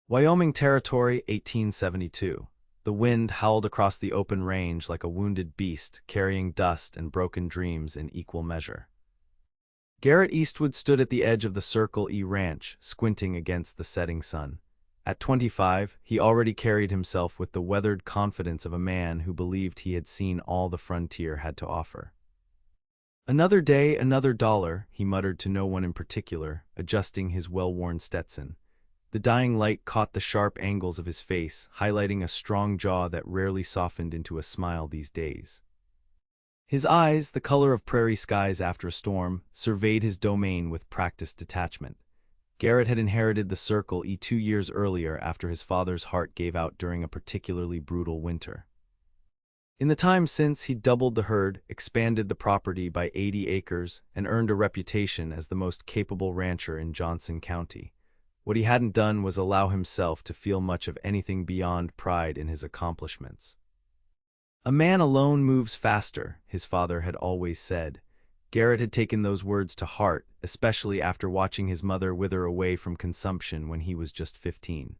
Wyoming Territory, 1872. The wind howled across the open range like a wounded beast, carrying dust and broken dreams in equal measure. Garrett Eastwood stood at the edge of the Circle E Ranch, squinting against the setting sun. At 25, he already carried himself with the weathered confidence of a man who believed he had seen all the frontier had to offer. "Another day, another dollar," he muttered to no one in particular, adjusting his well-worn Stetson. The dying light caught the sharp angles of his face, highlighting a strong jaw that rarely softened into a smile these days. His eyes, the color of prairie skies after a storm, surveyed his domain with practiced detachment. Garrett had inherited the Circle E 2 years earlier after his father's heart gave out during a particularly brutal winter. In the time since, he'd doubled the herd, expanded the property by 80 acres, and earned a reputation as the most capable rancher in Johnson County. What he hadn't done was allow himself to feel much of anything beyond pride in his accomplishments. "A man alone moves faster," his father had always said. Garrett had taken those words to heart, especially after watching his mother wither away from consumption when he was just 15.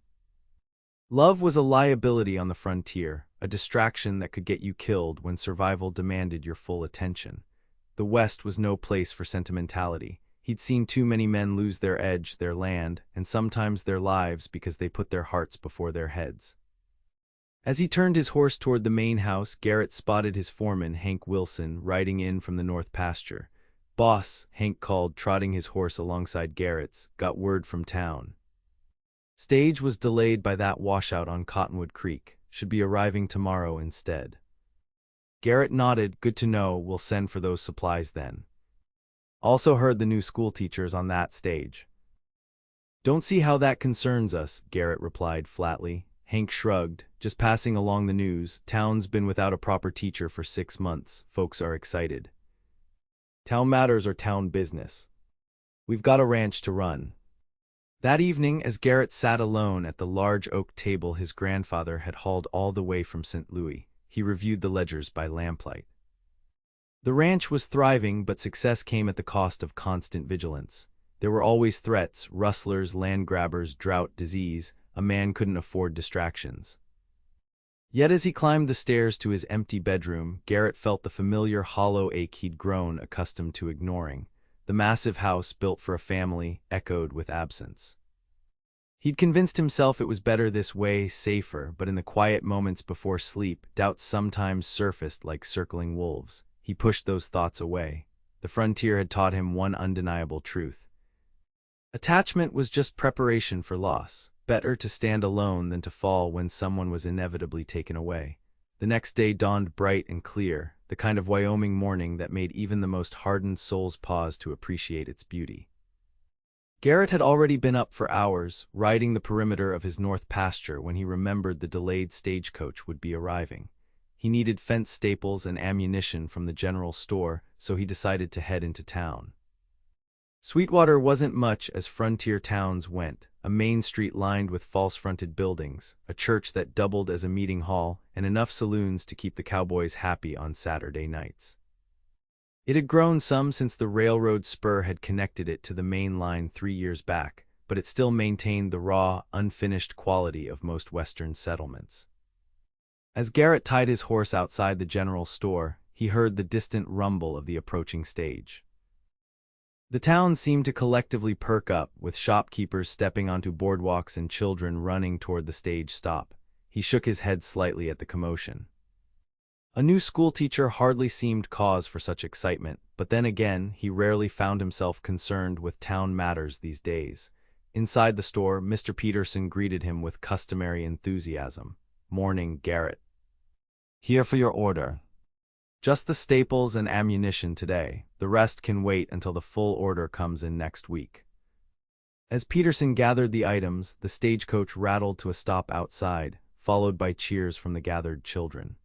Love was a liability on the frontier, a distraction that could get you killed when survival demanded your full attention. The West was no place for sentimentality. He'd seen too many men lose their edge, their land, and sometimes their lives because they put their hearts before their heads. As he turned his horse toward the main house, Garrett spotted his foreman, Hank Wilson, riding in from the north pasture. "Boss," Hank called, trotting his horse alongside Garrett's, "got word from town. Stage was delayed by that washout on Cottonwood Creek. Should be arriving tomorrow instead." Garrett nodded. "Good to know. We'll send for those supplies then. Also heard the new schoolteacher's on that stage." "Don't see how that concerns us," Garrett replied flatly. Hank shrugged. "Just passing along the news. Town's been without a proper teacher for 6 months. Folks are excited. Town matters are town business. We've got a ranch to run." That evening, as Garrett sat alone at the large oak table his grandfather had hauled all the way from St. Louis, he reviewed the ledgers by lamplight. The ranch was thriving, but success came at the cost of constant vigilance. There were always threats: rustlers, land grabbers, drought, disease. A man couldn't afford distractions. Yet as he climbed the stairs to his empty bedroom, Garrett felt the familiar hollow ache he'd grown accustomed to ignoring. The massive house, built for a family, echoed with absence. He'd convinced himself it was better this way, safer, but in the quiet moments before sleep, doubts sometimes surfaced like circling wolves. He pushed those thoughts away. The frontier had taught him one undeniable truth. Attachment was just preparation for loss. Better to stand alone than to fall when someone was inevitably taken away. The next day dawned bright and clear, the kind of Wyoming morning that made even the most hardened souls pause to appreciate its beauty. Garrett had already been up for hours, riding the perimeter of his north pasture when he remembered the delayed stagecoach would be arriving. He needed fence staples and ammunition from the general store, so he decided to head into town. Sweetwater wasn't much as frontier towns went, a main street lined with false-fronted buildings, a church that doubled as a meeting hall, and enough saloons to keep the cowboys happy on Saturday nights. It had grown some since the railroad spur had connected it to the main line 3 years back, but it still maintained the raw, unfinished quality of most Western settlements. As Garrett tied his horse outside the general store, he heard the distant rumble of the approaching stage. The town seemed to collectively perk up, with shopkeepers stepping onto boardwalks and children running toward the stage stop. He shook his head slightly at the commotion. A new schoolteacher hardly seemed cause for such excitement, but then again, he rarely found himself concerned with town matters these days. Inside the store, Mr. Peterson greeted him with customary enthusiasm. "Morning, Garrett. Here for your order. Just the staples and ammunition today. The rest can wait until the full order comes in next week." As Peterson gathered the items, the stagecoach rattled to a stop outside, followed by cheers from the gathered children.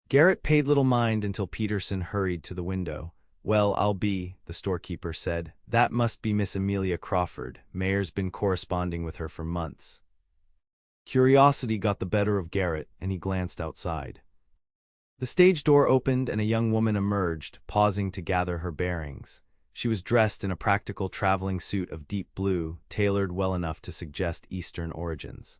Garrett paid little mind until Peterson hurried to the window. "Well, I'll be," the storekeeper said. "That must be Miss Amelia Crawford. Mayor's been corresponding with her for months." Curiosity got the better of Garrett, and he glanced outside. The stage door opened and a young woman emerged, pausing to gather her bearings. She was dressed in a practical traveling suit of deep blue, tailored well enough to suggest Eastern origins.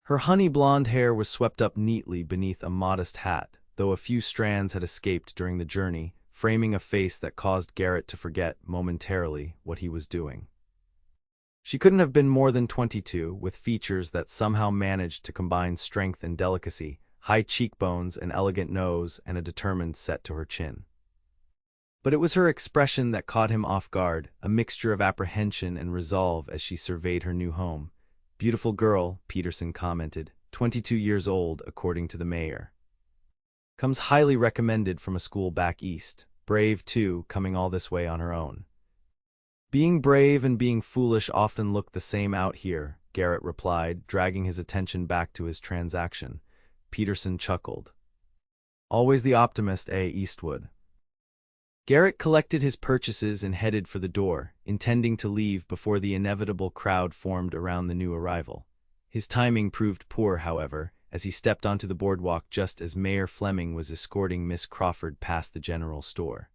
Her honey blonde hair was swept up neatly beneath a modest hat, though a few strands had escaped during the journey, framing a face that caused Garrett to forget, momentarily, what he was doing. She couldn't have been more than 22, with features that somehow managed to combine strength and delicacy, high cheekbones, an elegant nose, and a determined set to her chin. But it was her expression that caught him off guard, a mixture of apprehension and resolve as she surveyed her new home. "Beautiful girl," Peterson commented, 22 years old, according to the mayor. "Comes highly recommended from a school back east. Brave, too, coming all this way on her own." "Being brave and being foolish often look the same out here," Garrett replied, dragging his attention back to his transaction. Peterson chuckled. "Always the optimist, eh, Eastwood?" Garrett collected his purchases and headed for the door, intending to leave before the inevitable crowd formed around the new arrival. His timing proved poor, however, as he stepped onto the boardwalk just as Mayor Fleming was escorting Miss Crawford past the general store.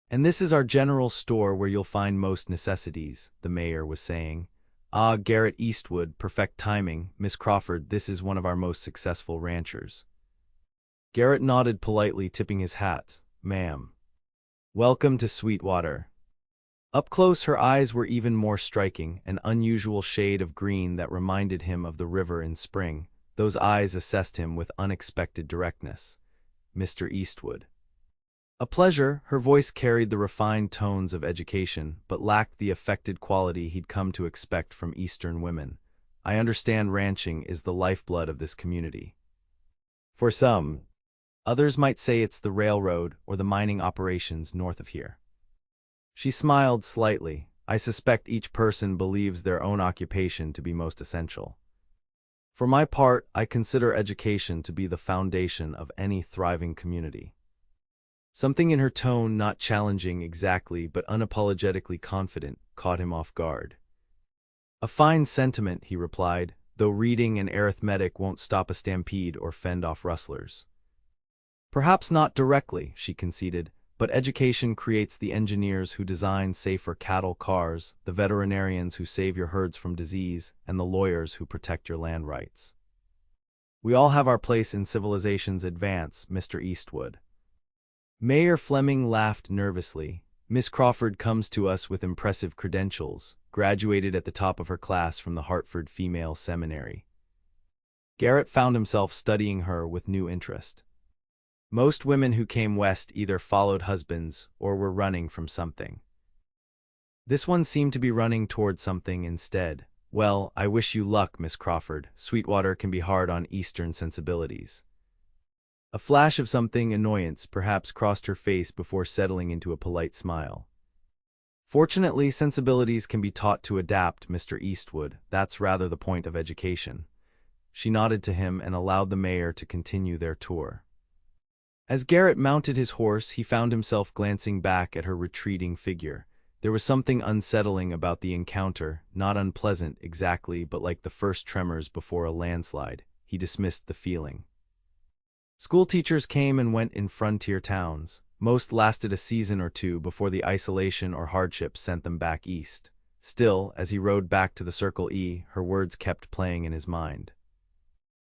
"And this is our general store where you'll find most necessities," the mayor was saying. "Ah, Garrett Eastwood, perfect timing. Miss Crawford, this is one of our most successful ranchers." Garrett nodded politely, tipping his hat. "Ma'am. Welcome to Sweetwater." Up close, her eyes were even more striking, an unusual shade of green that reminded him of the river in spring. Those eyes assessed him with unexpected directness. "Mr. Eastwood." "A pleasure." Her voice carried the refined tones of education, but lacked the affected quality he'd come to expect from Eastern women. "I understand ranching is the lifeblood of this community." "For some. Others might say it's the railroad or the mining operations north of here." She smiled slightly. "I suspect each person believes their own occupation to be most essential. For my part, I consider education to be the foundation of any thriving community." Something in her tone, not challenging exactly but unapologetically confident, caught him off guard. "A fine sentiment," he replied, "though reading and arithmetic won't stop a stampede or fend off rustlers." "Perhaps not directly," she conceded, "but education creates the engineers who design safer cattle cars, the veterinarians who save your herds from disease, and the lawyers who protect your land rights. We all have our place in civilization's advance, Mr. Eastwood." Mayor Fleming laughed nervously. "Miss Crawford comes to us with impressive credentials, graduated at the top of her class from the Hartford Female Seminary." Garrett found himself studying her with new interest. Most women who came west either followed husbands or were running from something. This one seemed to be running toward something instead. "Well, I wish you luck, Miss Crawford. Sweetwater can be hard on Eastern sensibilities." A flash of something annoyance perhaps crossed her face before settling into a polite smile. "Fortunately, sensibilities can be taught to adapt, Mr. Eastwood. That's rather the point of education." She nodded to him and allowed the mayor to continue their tour. As Garrett mounted his horse, he found himself glancing back at her retreating figure. There was something unsettling about the encounter, not unpleasant exactly, but like the first tremors before a landslide. He dismissed the feeling. Schoolteachers came and went in frontier towns. Most lasted a season or two before the isolation or hardship sent them back east. Still, as he rode back to the Circle E, her words kept playing in his mind.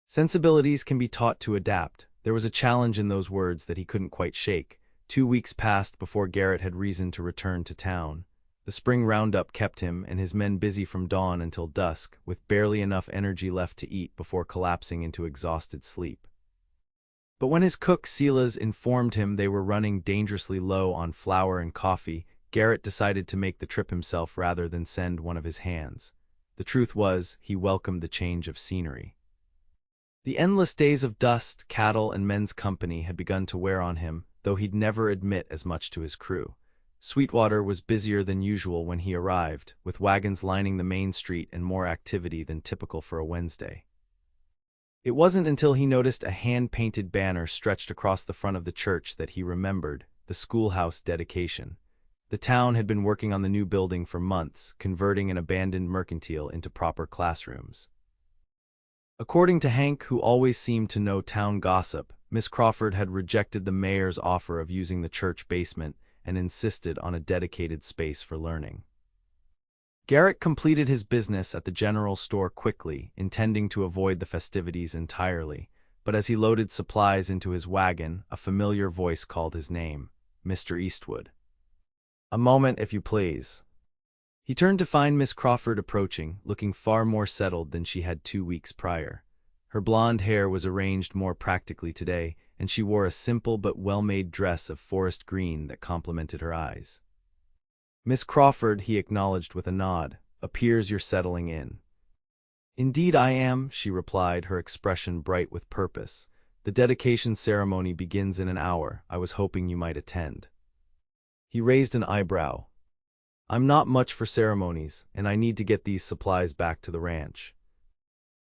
Sensibilities can be taught to adapt. There was a challenge in those words that he couldn't quite shake. 2 weeks passed before Garrett had reason to return to town. The spring roundup kept him and his men busy from dawn until dusk, with barely enough energy left to eat before collapsing into exhausted sleep. But when his cook Silas informed him they were running dangerously low on flour and coffee, Garrett decided to make the trip himself rather than send one of his hands. The truth was, he welcomed the change of scenery. The endless days of dust, cattle, and men's company had begun to wear on him, though he'd never admit as much to his crew. Sweetwater was busier than usual when he arrived, with wagons lining the main street and more activity than typical for a Wednesday. It wasn't until he noticed a hand-painted banner stretched across the front of the church that he remembered the schoolhouse dedication. The town had been working on the new building for months, converting an abandoned mercantile into proper classrooms. According to Hank, who always seemed to know town gossip, Miss Crawford had rejected the mayor's offer of using the church basement and insisted on a dedicated space for learning. Garrett completed his business at the general store quickly, intending to avoid the festivities entirely, but as he loaded supplies into his wagon, a familiar voice called his name, Mr. Eastwood. "A moment, if you please." He turned to find Miss Crawford approaching, looking far more settled than she had 2 weeks prior. Her blonde hair was arranged more practically today, and she wore a simple but well-made dress of forest green that complemented her eyes. "Miss Crawford," he acknowledged with a nod, "appears you're settling in." "Indeed I am," she replied, her expression bright with purpose. "The dedication ceremony begins in an hour. I was hoping you might attend." He raised an eyebrow. "I'm not much for ceremonies, and I need to get these supplies back to the ranch."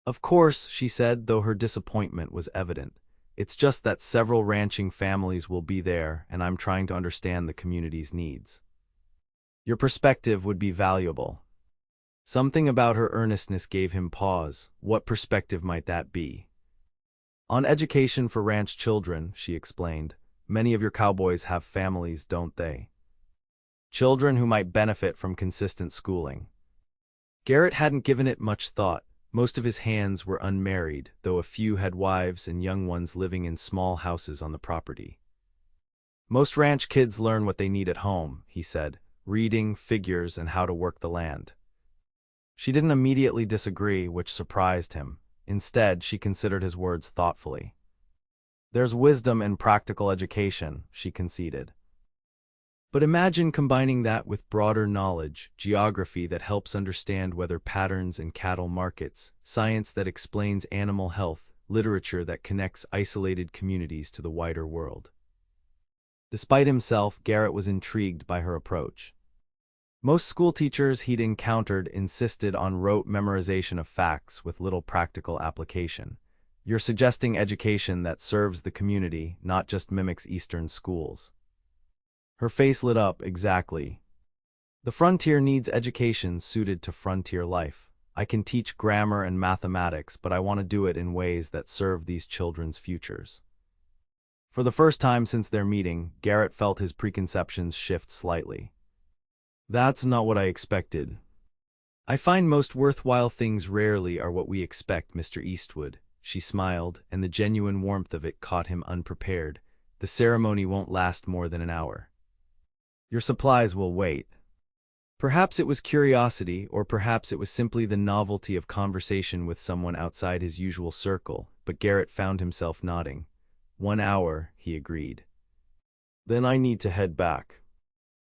"Of course," she said, though her disappointment was evident. "It's just that several ranching families will be there, and I'm trying to understand the community's needs." "Your perspective would be valuable." Something about her earnestness gave him pause. What perspective might that be? "On education for ranch children," she explained. "Many of your cowboys have families, don't they? Children who might benefit from consistent schooling." Garrett hadn't given it much thought. Most of his hands were unmarried, though a few had wives and young ones living in small houses on the property. "Most ranch kids learn what they need at home," he said, "reading, figures, and how to work the land." She didn't immediately disagree, which surprised him. Instead, she considered his words thoughtfully. "There's wisdom in practical education," she conceded. "But imagine combining that with broader knowledge, geography that helps understand weather patterns and cattle markets, science that explains animal health, literature that connects isolated communities to the wider world." Despite himself, Garrett was intrigued by her approach. Most schoolteachers he'd encountered insisted on rote memorization of facts with little practical application. "You're suggesting education that serves the community, not just mimics Eastern schools." Her face lit up. "Exactly. The frontier needs education suited to frontier life. I can teach grammar and mathematics, but I want to do it in ways that serve these children's futures." For the first time since their meeting, Garrett felt his preconceptions shift slightly. "That's not what I expected." "I find most worthwhile things rarely are what we expect, Mr. Eastwood." She smiled, and the genuine warmth of it caught him unprepared. "The ceremony won't last more than an hour. Your supplies will wait." Perhaps it was curiosity, or perhaps it was simply the novelty of conversation with someone outside his usual circle, but Garrett found himself nodding. "1 hour," he agreed. "Then I need to head back."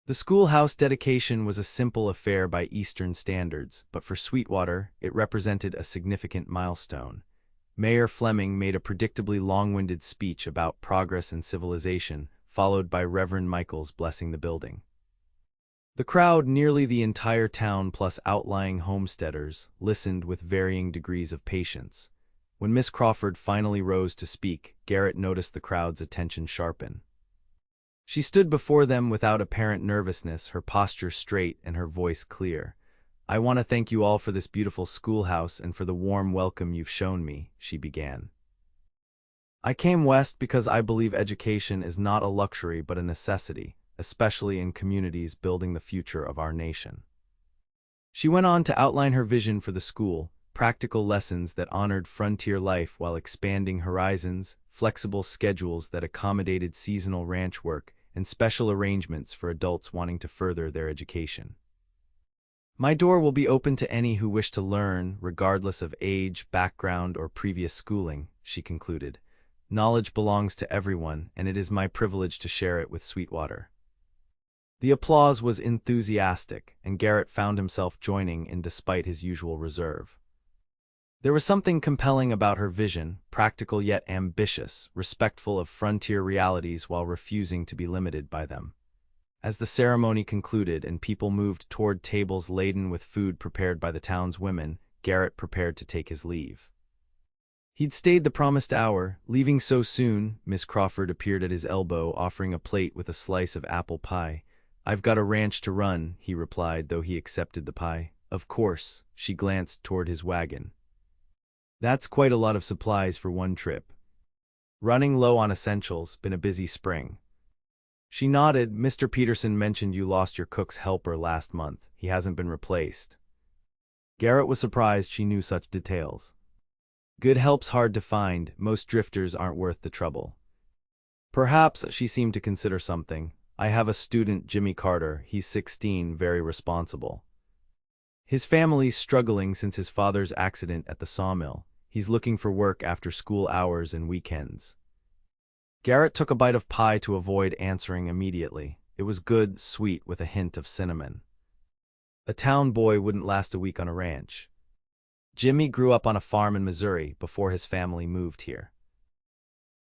The schoolhouse dedication was a simple affair by Eastern standards, but for Sweetwater, it represented a significant milestone. Mayor Fleming made a predictably long-winded speech about progress and civilization, followed by Reverend Michaels blessing the building. The crowd, nearly the entire town plus outlying homesteaders, listened with varying degrees of patience. When Miss Crawford finally rose to speak, Garrett noticed the crowd's attention sharpen. She stood before them without apparent nervousness, her posture straight and her voice clear. "I want to thank you all for this beautiful schoolhouse and for the warm welcome you've shown me," she began. "I came west because I believe education is not a luxury but a necessity, especially in communities building the future of our nation." She went on to outline her vision for the school: practical lessons that honored frontier life while expanding horizons, flexible schedules that accommodated seasonal ranch work, and special arrangements for adults wanting to further their education. "My door will be open to any who wish to learn, regardless of age, background, or previous schooling," she concluded. "Knowledge belongs to everyone, and it is my privilege to share it with Sweetwater." The applause was enthusiastic, and Garrett found himself joining in despite his usual reserve. There was something compelling about her vision, practical yet ambitious, respectful of frontier realities while refusing to be limited by them. As the ceremony concluded and people moved toward tables laden with food prepared by the town's women, Garrett prepared to take his leave. He'd stayed the promised hour. Leaving so soon, Miss Crawford appeared at his elbow, offering a plate with a slice of apple pie. "I've got a ranch to run," he replied, though he accepted the pie. "Of course." She glanced toward his wagon. "That's quite a lot of supplies for one trip." "Running low on essentials, been a busy spring." She nodded. Mr. Peterson mentioned you lost your cook's helper last month. He hasn't been replaced. Garrett was surprised she knew such details. Good help's hard to find. Most drifters aren't worth the trouble. Perhaps she seemed to consider something. I have a student, Jimmy Carter. He's 16, very responsible. His family's struggling since his father's accident at the sawmill. He's looking for work after school hours and weekends. Garrett took a bite of pie to avoid answering immediately. It was good, sweet, with a hint of cinnamon. A town boy wouldn't last a week on a ranch. Jimmy grew up on a farm in Missouri before his family moved here.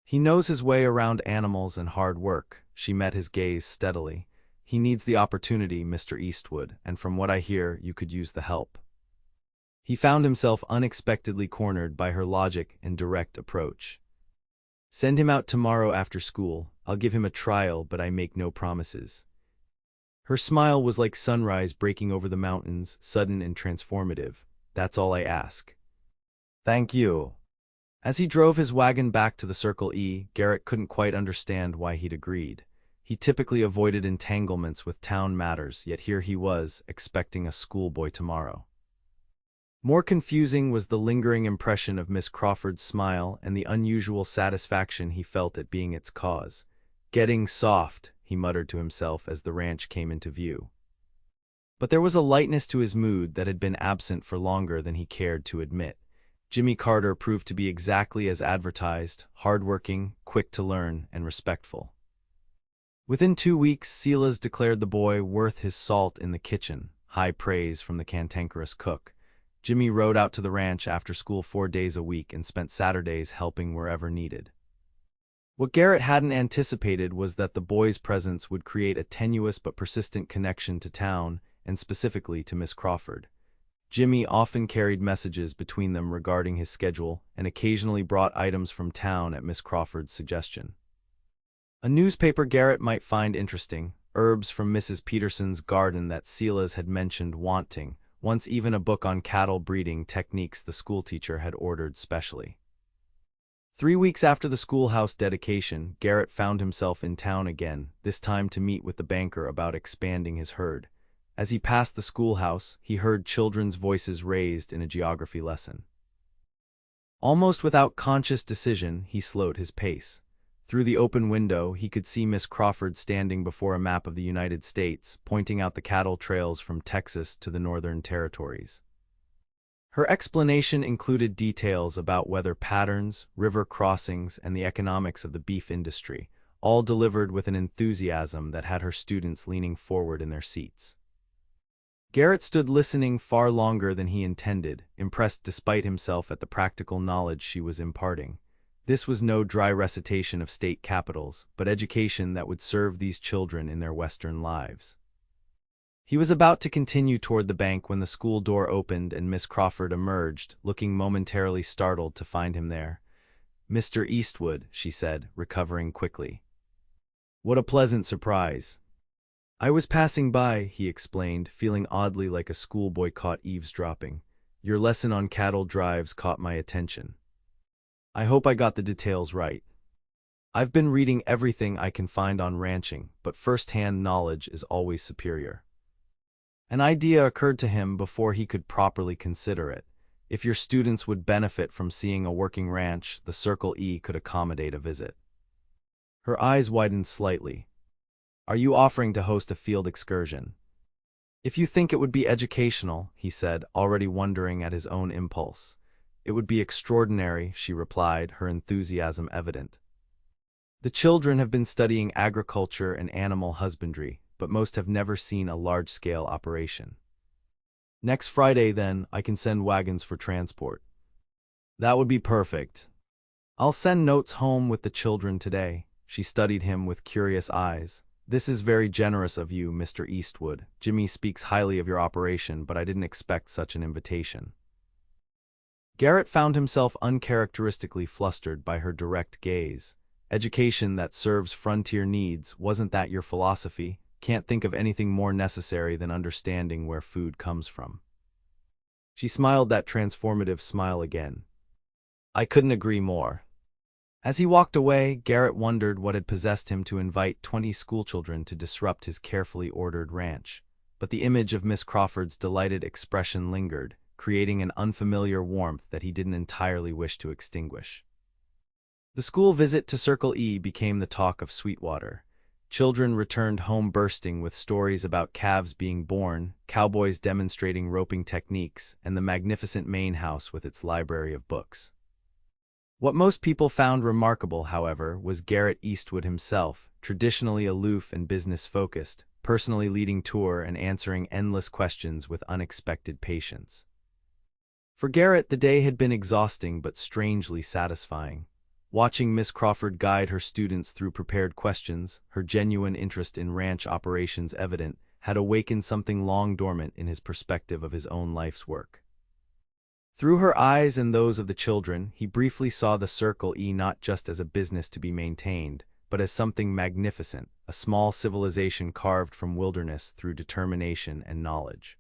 He knows his way around animals and hard work. She met his gaze steadily. He needs the opportunity, Mr. Eastwood, and from what I hear, you could use the help. He found himself unexpectedly cornered by her logic and direct approach. Send him out tomorrow after school. I'll give him a trial, but I make no promises. Her smile was like sunrise breaking over the mountains, sudden and transformative. That's all I ask. Thank you. As he drove his wagon back to the Circle E, Garrett couldn't quite understand why he'd agreed. He typically avoided entanglements with town matters, yet here he was, expecting a schoolboy tomorrow. More confusing was the lingering impression of Miss Crawford's smile and the unusual satisfaction he felt at being its cause. Getting soft, he muttered to himself as the ranch came into view. But there was a lightness to his mood that had been absent for longer than he cared to admit. Jimmy Carter proved to be exactly as advertised, hardworking, quick to learn, and respectful. Within 2 weeks, Silas declared the boy worth his salt in the kitchen, high praise from the cantankerous cook. Jimmy rode out to the ranch after school 4 days a week and spent Saturdays helping wherever needed. What Garrett hadn't anticipated was that the boy's presence would create a tenuous but persistent connection to town, and specifically to Miss Crawford. Jimmy often carried messages between them regarding his schedule and occasionally brought items from town at Miss Crawford's suggestion. A newspaper Garrett might find interesting, herbs from Mrs. Peterson's garden that Silas had mentioned wanting, once even a book on cattle breeding techniques the schoolteacher had ordered specially. 3 weeks after the schoolhouse dedication, Garrett found himself in town again, this time to meet with the banker about expanding his herd. As he passed the schoolhouse, he heard children's voices raised in a geography lesson. Almost without conscious decision, he slowed his pace. Through the open window, he could see Miss Crawford standing before a map of the United States, pointing out the cattle trails from Texas to the Northern Territories. Her explanation included details about weather patterns, river crossings, and the economics of the beef industry, all delivered with an enthusiasm that had her students leaning forward in their seats. Garrett stood listening far longer than he intended, impressed despite himself at the practical knowledge she was imparting. This was no dry recitation of state capitals, but education that would serve these children in their Western lives. He was about to continue toward the bank when the school door opened and Miss Crawford emerged, looking momentarily startled to find him there. "Mr. Eastwood," she said, recovering quickly. "What a pleasant surprise." "I was passing by," he explained, feeling oddly like a schoolboy caught eavesdropping. "Your lesson on cattle drives caught my attention. I hope I got the details right. I've been reading everything I can find on ranching, but first-hand knowledge is always superior." An idea occurred to him before he could properly consider it. If your students would benefit from seeing a working ranch, the Circle E could accommodate a visit. Her eyes widened slightly. "Are you offering to host a field excursion?" "If you think it would be educational," he said, already wondering at his own impulse. "It would be extraordinary," she replied, her enthusiasm evident. "The children have been studying agriculture and animal husbandry, but most have never seen a large-scale operation." "Next Friday, then, I can send wagons for transport." "That would be perfect. I'll send notes home with the children today." She studied him with curious eyes. "This is very generous of you, Mr. Eastwood. Jimmy speaks highly of your operation, but I didn't expect such an invitation." Garrett found himself uncharacteristically flustered by her direct gaze. "Education that serves frontier needs, wasn't that your philosophy? Can't think of anything more necessary than understanding where food comes from." She smiled that transformative smile again. "I couldn't agree more. As he walked away, Garrett wondered what had possessed him to invite 20 schoolchildren to disrupt his carefully ordered ranch. But the image of Miss Crawford's delighted expression lingered, creating an unfamiliar warmth that he didn't entirely wish to extinguish. The school visit to Circle E became the talk of Sweetwater. Children returned home bursting with stories about calves being born, cowboys demonstrating roping techniques, and the magnificent main house with its library of books. What most people found remarkable, however, was Garrett Eastwood himself, traditionally aloof and business-focused, personally leading tour and answering endless questions with unexpected patience. For Garrett, the day had been exhausting but strangely satisfying. Watching Miss Crawford guide her students through prepared questions, her genuine interest in ranch operations evident, had awakened something long dormant in his perspective of his own life's work. Through her eyes and those of the children, he briefly saw the Circle E not just as a business to be maintained, but as something magnificent, a small civilization carved from wilderness through determination and knowledge.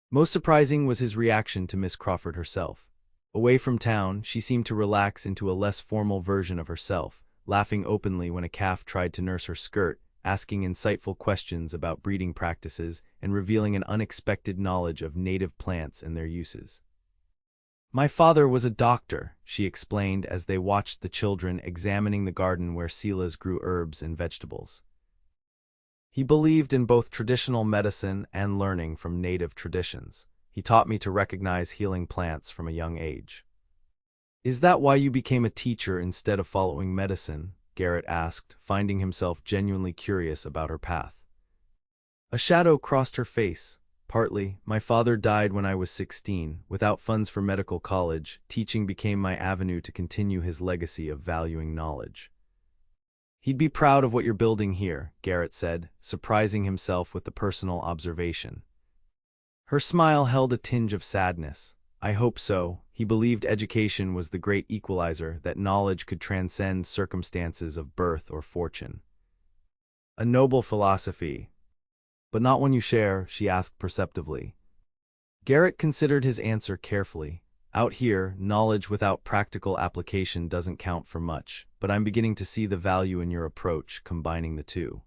Most surprising was his reaction to Miss Crawford herself. Away from town, she seemed to relax into a less formal version of herself, laughing openly when a calf tried to nurse her skirt, asking insightful questions about breeding practices, and revealing an unexpected knowledge of native plants and their uses. "My father was a doctor," she explained as they watched the children examining the garden where Silas grew herbs and vegetables. "He believed in both traditional medicine and learning from native traditions. He taught me to recognize healing plants from a young age." "Is that why you became a teacher instead of following medicine?" Garrett asked, finding himself genuinely curious about her path. A shadow crossed her face. "Partly, my father died when I was 16. Without funds for medical college, teaching became my avenue to continue his legacy of valuing knowledge." "He'd be proud of what you're building here," Garrett said, surprising himself with the personal observation. Her smile held a tinge of sadness. "I hope so." He believed education was the great equalizer, that knowledge could transcend circumstances of birth or fortune. "A noble philosophy. But not one you share," she asked perceptively. Garrett considered his answer carefully. "Out here, knowledge without practical application doesn't count for much, but I'm beginning to see the value in your approach, combining the two."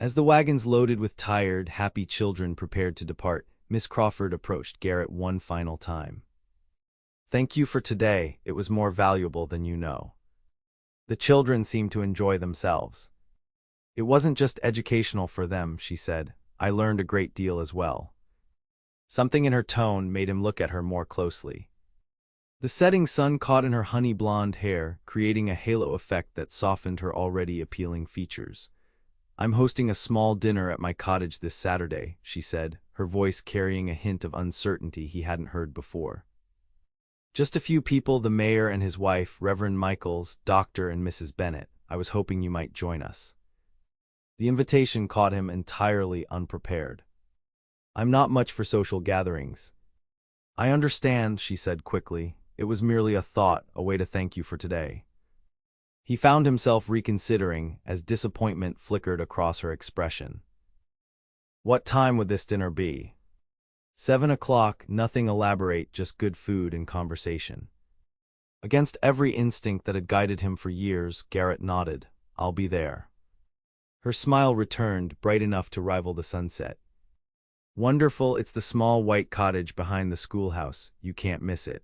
As the wagons loaded with tired, happy children prepared to depart, Miss Crawford approached Garrett one final time. "Thank you for today, it was more valuable than you know." The children seemed to enjoy themselves. "It wasn't just educational for them," she said. "I learned a great deal as well." Something in her tone made him look at her more closely. The setting sun caught in her honey blonde hair, creating a halo effect that softened her already appealing features. "I'm hosting a small dinner at my cottage this Saturday," she said, her voice carrying a hint of uncertainty he hadn't heard before. "Just a few people, the mayor and his wife, Reverend Michaels, Dr. and Mrs. Bennett. I was hoping you might join us." The invitation caught him entirely unprepared. "I'm not much for social gatherings." "I understand," she said quickly. "It was merely a thought, a way to thank you for today." He found himself reconsidering as disappointment flickered across her expression. "What time would this dinner be?" 7 o'clock, nothing elaborate, just good food and conversation. Against every instinct that had guided him for years, Garrett nodded. "I'll be there." Her smile returned, bright enough to rival the sunset. "Wonderful, it's the small white cottage behind the schoolhouse. You can't miss it."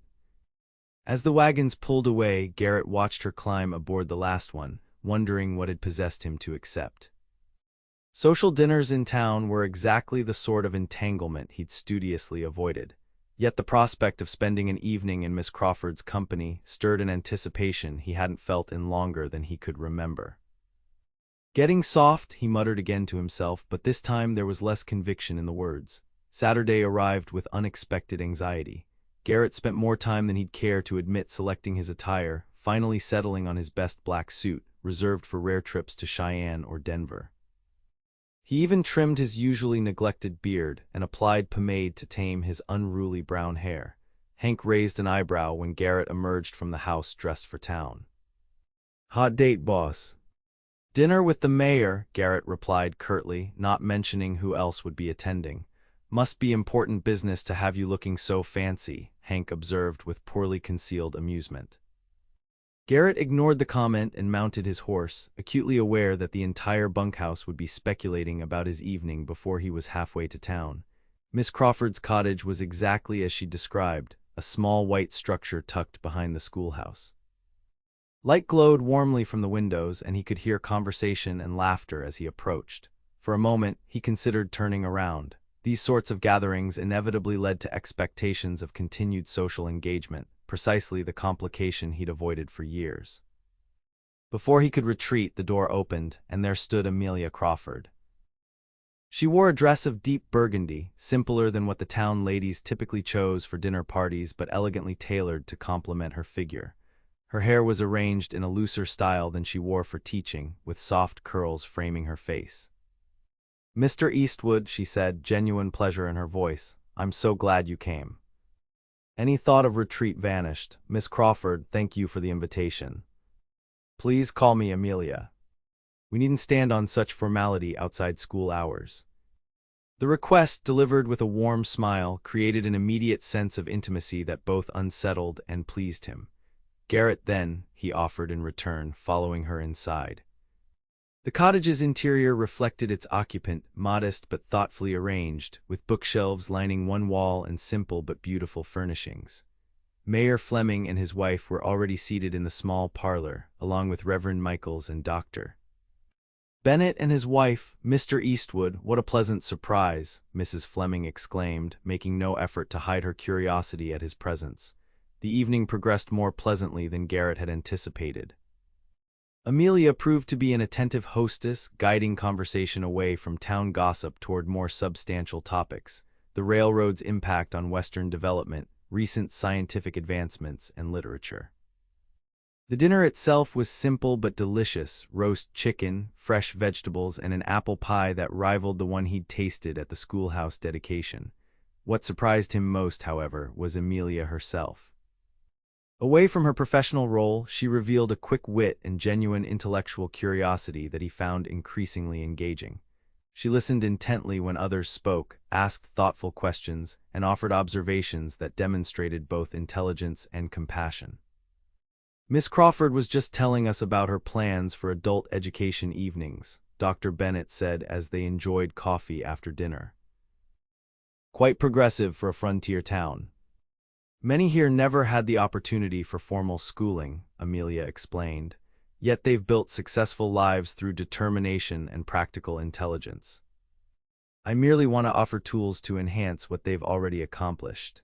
As the wagons pulled away, Garrett watched her climb aboard the last one, wondering what had possessed him to accept. Social dinners in town were exactly the sort of entanglement he'd studiously avoided. Yet the prospect of spending an evening in Miss Crawford's company stirred an anticipation he hadn't felt in longer than he could remember. "Getting soft," he muttered again to himself, but this time there was less conviction in the words. Saturday arrived with unexpected anxiety. Garrett spent more time than he'd care to admit selecting his attire, finally settling on his best black suit, reserved for rare trips to Cheyenne or Denver. He even trimmed his usually neglected beard and applied pomade to tame his unruly brown hair. Hank raised an eyebrow when Garrett emerged from the house dressed for town. "Hot date, boss." "Dinner with the mayor," Garrett replied curtly, not mentioning who else would be attending. "Must be important business to have you looking so fancy," Hank observed with poorly concealed amusement. Garrett ignored the comment and mounted his horse, acutely aware that the entire bunkhouse would be speculating about his evening before he was halfway to town. Miss Crawford's cottage was exactly as she described, a small white structure tucked behind the schoolhouse. Light glowed warmly from the windows, and he could hear conversation and laughter as he approached. For a moment, he considered turning around. These sorts of gatherings inevitably led to expectations of continued social engagement, precisely the complication he'd avoided for years. Before he could retreat, the door opened, and there stood Amelia Crawford. She wore a dress of deep burgundy, simpler than what the town ladies typically chose for dinner parties but elegantly tailored to complement her figure. Her hair was arranged in a looser style than she wore for teaching, with soft curls framing her face. "Mr. Eastwood," she said, genuine pleasure in her voice, "I'm so glad you came." Any thought of retreat vanished. "Miss Crawford, thank you for the invitation. Please call me Amelia. We needn't stand on such formality outside school hours." The request, delivered with a warm smile, created an immediate sense of intimacy that both unsettled and pleased him. "Garrett, then," he offered in return, following her inside. The cottage's interior reflected its occupant, modest but thoughtfully arranged, with bookshelves lining one wall and simple but beautiful furnishings. Mayor Fleming and his wife were already seated in the small parlor, along with Reverend Michaels and Dr. Bennett and his wife, Mr. Eastwood. "What a pleasant surprise," Mrs. Fleming exclaimed, making no effort to hide her curiosity at his presence. The evening progressed more pleasantly than Garrett had anticipated. Amelia proved to be an attentive hostess, guiding conversation away from town gossip toward more substantial topics: the railroad's impact on Western development, recent scientific advancements, and literature. The dinner itself was simple but delicious: roast chicken, fresh vegetables, and an apple pie that rivaled the one he'd tasted at the schoolhouse dedication. What surprised him most, however, was Amelia herself. Away from her professional role, she revealed a quick wit and genuine intellectual curiosity that he found increasingly engaging. She listened intently when others spoke, asked thoughtful questions, and offered observations that demonstrated both intelligence and compassion. "Miss Crawford was just telling us about her plans for adult education evenings," Dr. Bennett said as they enjoyed coffee after dinner. "Quite progressive for a frontier town. Many here never had the opportunity for formal schooling," Amelia explained, "yet they've built successful lives through determination and practical intelligence. I merely want to offer tools to enhance what they've already accomplished."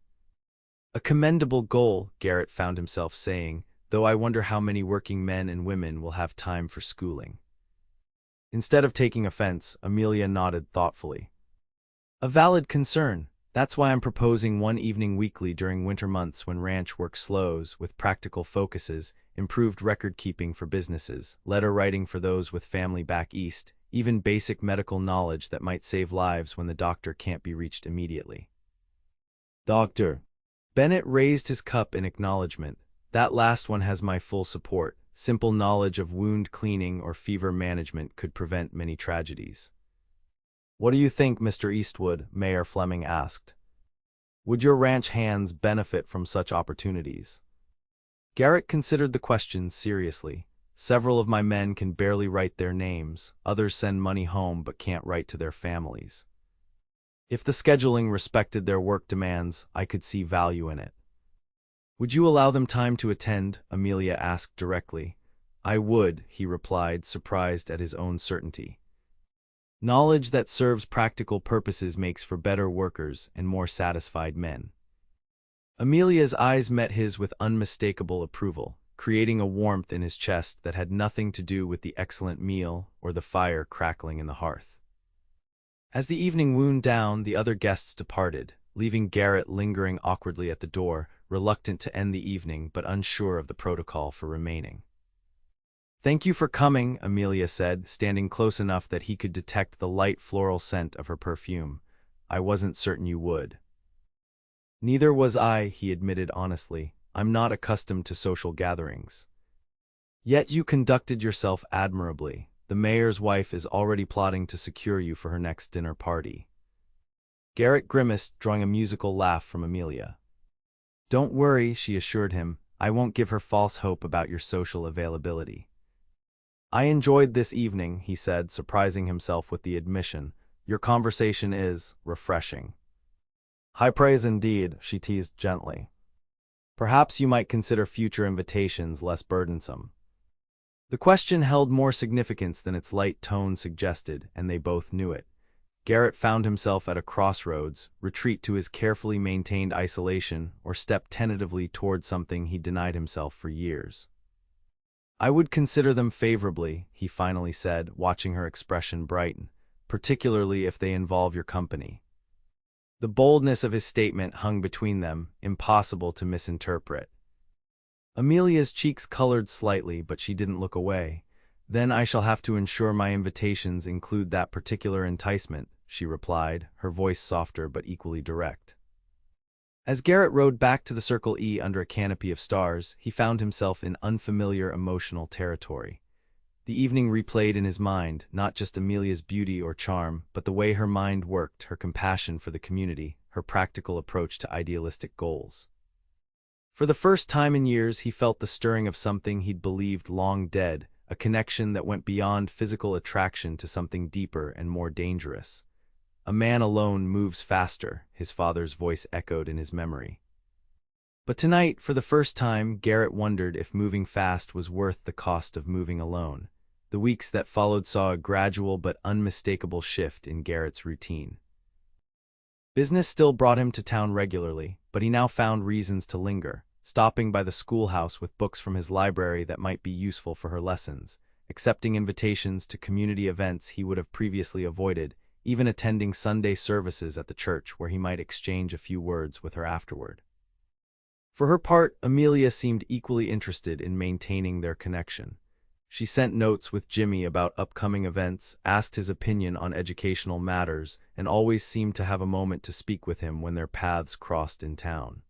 "A commendable goal," Garrett found himself saying, "though I wonder how many working men and women will have time for schooling." Instead of taking offense, Amelia nodded thoughtfully. "A valid concern. That's why I'm proposing one evening weekly during winter months when ranch work slows, with practical focuses, improved record-keeping for businesses, letter writing for those with family back east, even basic medical knowledge that might save lives when the doctor can't be reached immediately." "Doctor." Bennett raised his cup in acknowledgement. "That last one has my full support. Simple knowledge of wound cleaning or fever management could prevent many tragedies." "What do you think, Mr. Eastwood?" Mayor Fleming asked. "Would your ranch hands benefit from such opportunities?" Garrett considered the question seriously. "Several of my men can barely write their names, others send money home but can't write to their families. If the scheduling respected their work demands, I could see value in it." "Would you allow them time to attend?" Amelia asked directly. "I would," he replied, surprised at his own certainty. "Knowledge that serves practical purposes makes for better workers and more satisfied men." Amelia's eyes met his with unmistakable approval, creating a warmth in his chest that had nothing to do with the excellent meal or the fire crackling in the hearth. As the evening wound down, the other guests departed, leaving Garrett lingering awkwardly at the door, reluctant to end the evening but unsure of the protocol for remaining. "Thank you for coming," Amelia said, standing close enough that he could detect the light floral scent of her perfume. "I wasn't certain you would." "Neither was I," he admitted honestly. "I'm not accustomed to social gatherings." "Yet you conducted yourself admirably. The mayor's wife is already plotting to secure you for her next dinner party." Garrett grimaced, drawing a musical laugh from Amelia. "Don't worry," she assured him. I won't give her false hope about your social availability. I enjoyed this evening, he said, surprising himself with the admission. Your conversation is refreshing. High praise indeed, she teased gently. Perhaps you might consider future invitations less burdensome. The question held more significance than its light tone suggested, and they both knew it. Garrett found himself at a crossroads, retreat to his carefully maintained isolation, or step tentatively toward something he denied himself for years. I would consider them favorably, he finally said, watching her expression brighten, particularly if they involve your company. The boldness of his statement hung between them, impossible to misinterpret. Amelia's cheeks colored slightly, but she didn't look away. Then I shall have to ensure my invitations include that particular enticement, she replied, her voice softer but equally direct. As Garrett rode back to the Circle E under a canopy of stars, he found himself in unfamiliar emotional territory. The evening replayed in his mind, not just Amelia's beauty or charm, but the way her mind worked, her compassion for the community, her practical approach to idealistic goals. For the first time in years, he felt the stirring of something he'd believed long dead, a connection that went beyond physical attraction to something deeper and more dangerous. A man alone moves faster, his father's voice echoed in his memory. But tonight, for the first time, Garrett wondered if moving fast was worth the cost of moving alone. The weeks that followed saw a gradual but unmistakable shift in Garrett's routine. Business still brought him to town regularly, but he now found reasons to linger, stopping by the schoolhouse with books from his library that might be useful for her lessons, accepting invitations to community events he would have previously avoided, even attending Sunday services at the church where he might exchange a few words with her afterward. For her part, Amelia seemed equally interested in maintaining their connection. She sent notes with Jimmy about upcoming events, asked his opinion on educational matters, and always seemed to have a moment to speak with him when their paths crossed in town.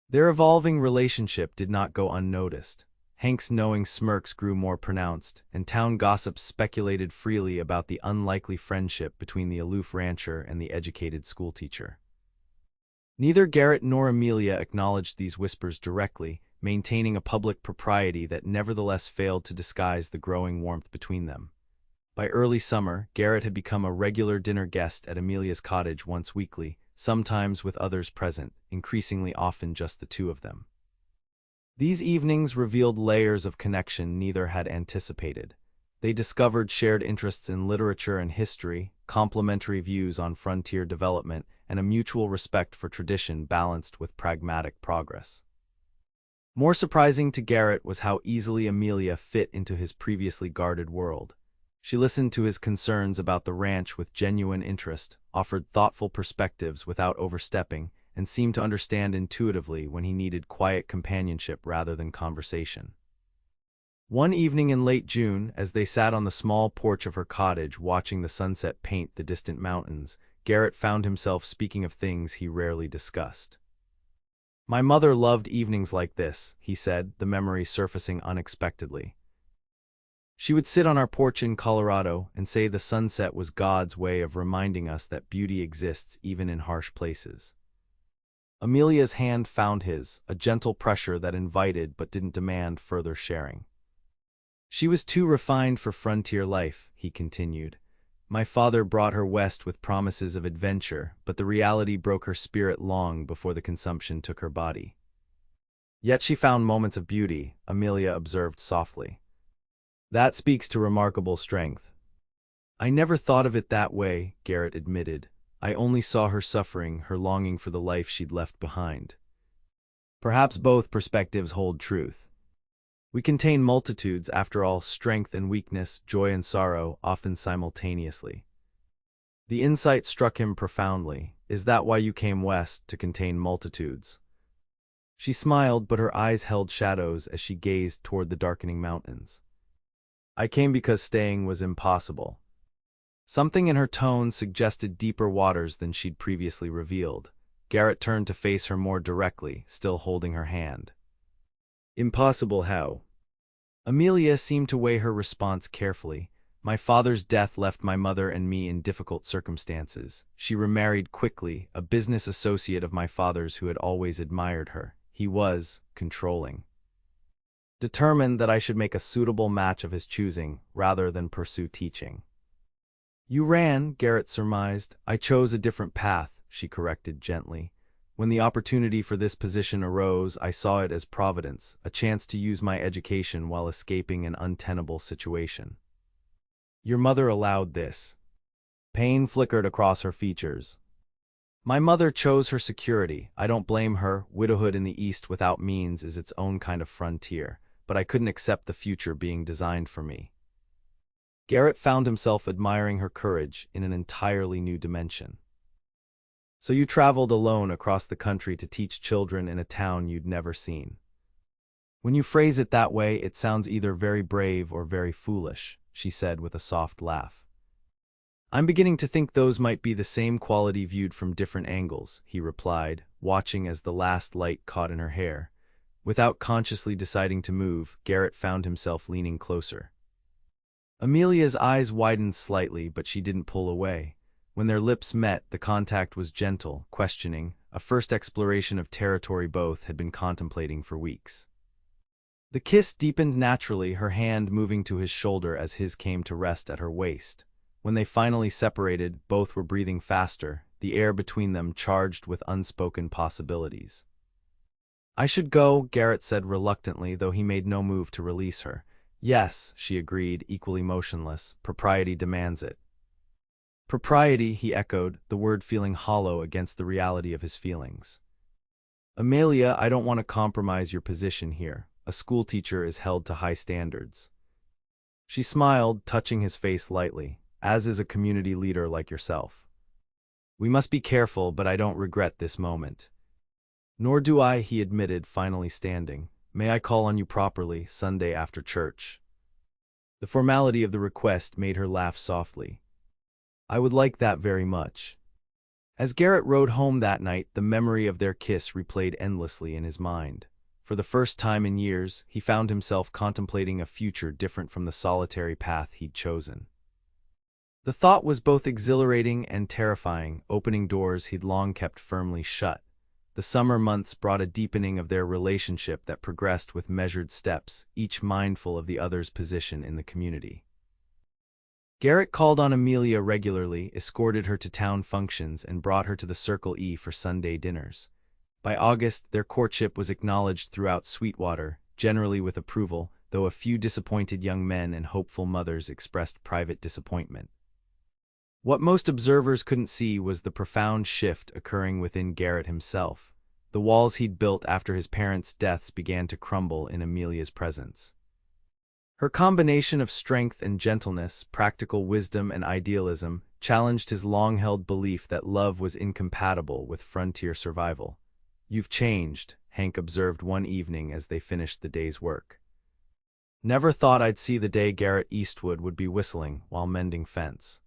Their evolving relationship did not go unnoticed. Hank's knowing smirks grew more pronounced, and town gossips speculated freely about the unlikely friendship between the aloof rancher and the educated schoolteacher. Neither Garrett nor Amelia acknowledged these whispers directly, maintaining a public propriety that nevertheless failed to disguise the growing warmth between them. By early summer, Garrett had become a regular dinner guest at Amelia's cottage once weekly, sometimes with others present, increasingly often just the two of them. These evenings revealed layers of connection neither had anticipated. They discovered shared interests in literature and history, complementary views on frontier development, and a mutual respect for tradition balanced with pragmatic progress. More surprising to Garrett was how easily Amelia fit into his previously guarded world. She listened to his concerns about the ranch with genuine interest, offered thoughtful perspectives without overstepping, and seemed to understand intuitively when he needed quiet companionship rather than conversation. One evening in late June, as they sat on the small porch of her cottage watching the sunset paint the distant mountains, Garrett found himself speaking of things he rarely discussed. My mother loved evenings like this, he said, the memory surfacing unexpectedly. She would sit on our porch in Colorado and say the sunset was God's way of reminding us that beauty exists even in harsh places. Amelia's hand found his, a gentle pressure that invited but didn't demand further sharing. She was too refined for frontier life, he continued. My father brought her west with promises of adventure, but the reality broke her spirit long before the consumption took her body. Yet she found moments of beauty, Amelia observed softly. That speaks to remarkable strength. I never thought of it that way, Garrett admitted. I only saw her suffering, her longing for the life she'd left behind. Perhaps both perspectives hold truth. We contain multitudes, after all, strength and weakness, joy and sorrow, often simultaneously. The insight struck him profoundly. Is that why you came west, to contain multitudes? She smiled, but her eyes held shadows as she gazed toward the darkening mountains. I came because staying was impossible. Something in her tone suggested deeper waters than she'd previously revealed. Garrett turned to face her more directly, still holding her hand. Impossible how? Amelia seemed to weigh her response carefully. My father's death left my mother and me in difficult circumstances. She remarried quickly, a business associate of my father's who had always admired her. He was controlling. Determined that I should make a suitable match of his choosing, rather than pursue teaching. You ran, Garrett surmised. I chose a different path, she corrected gently. When the opportunity for this position arose, I saw it as providence, a chance to use my education while escaping an untenable situation. Your mother allowed this. Pain flickered across her features. My mother chose her security. I don't blame her. Widowhood in the East without means is its own kind of frontier, but I couldn't accept the future being designed for me. Garrett found himself admiring her courage in an entirely new dimension. So you traveled alone across the country to teach children in a town you'd never seen. When you phrase it that way, it sounds either very brave or very foolish, she said with a soft laugh. I'm beginning to think those might be the same quality viewed from different angles, he replied, watching as the last light caught in her hair. Without consciously deciding to move, Garrett found himself leaning closer. Amelia's eyes widened slightly, but she didn't pull away. When their lips met, the contact was gentle, questioning, a first exploration of territory both had been contemplating for weeks. The kiss deepened naturally, her hand moving to his shoulder as his came to rest at her waist. When they finally separated, both were breathing faster, the air between them charged with unspoken possibilities. I should go, Garrett said reluctantly, though he made no move to release her. Yes, she agreed, equally motionless. Propriety demands it. Propriety, he echoed, the word feeling hollow against the reality of his feelings. Amelia, I don't want to compromise your position here. A schoolteacher is held to high standards. She smiled, touching his face lightly, as is a community leader like yourself. We must be careful, but I don't regret this moment. Nor do I, he admitted, finally standing. May I call on you properly, Sunday after church? The formality of the request made her laugh softly. I would like that very much. As Garrett rode home that night, the memory of their kiss replayed endlessly in his mind. For the first time in years, he found himself contemplating a future different from the solitary path he'd chosen. The thought was both exhilarating and terrifying, opening doors he'd long kept firmly shut. The summer months brought a deepening of their relationship that progressed with measured steps, each mindful of the other's position in the community. Garrett called on Amelia regularly, escorted her to town functions, and brought her to the Circle E for Sunday dinners. By August, their courtship was acknowledged throughout Sweetwater, generally with approval, though a few disappointed young men and hopeful mothers expressed private disappointment. What most observers couldn't see was the profound shift occurring within Garrett himself. The walls he'd built after his parents' deaths began to crumble in Amelia's presence. Her combination of strength and gentleness, practical wisdom and idealism, challenged his long-held belief that love was incompatible with frontier survival. You've changed, Hank observed one evening as they finished the day's work. Never thought I'd see the day Garrett Eastwood would be whistling while mending fence.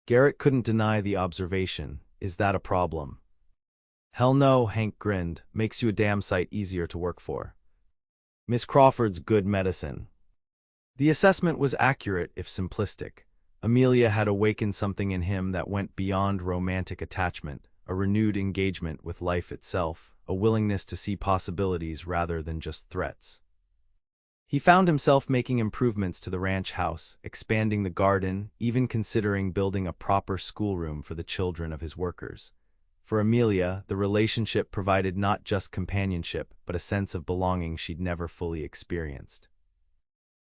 Garrett couldn't deny the observation. Is that a problem? Hell no, Hank grinned. Makes you a damn sight easier to work for. Miss Crawford's good medicine. The assessment was accurate, if simplistic. Amelia had awakened something in him that went beyond romantic attachment, a renewed engagement with life itself, a willingness to see possibilities rather than just threats. He found himself making improvements to the ranch house, expanding the garden, even considering building a proper schoolroom for the children of his workers. For Amelia, the relationship provided not just companionship, but a sense of belonging she'd never fully experienced.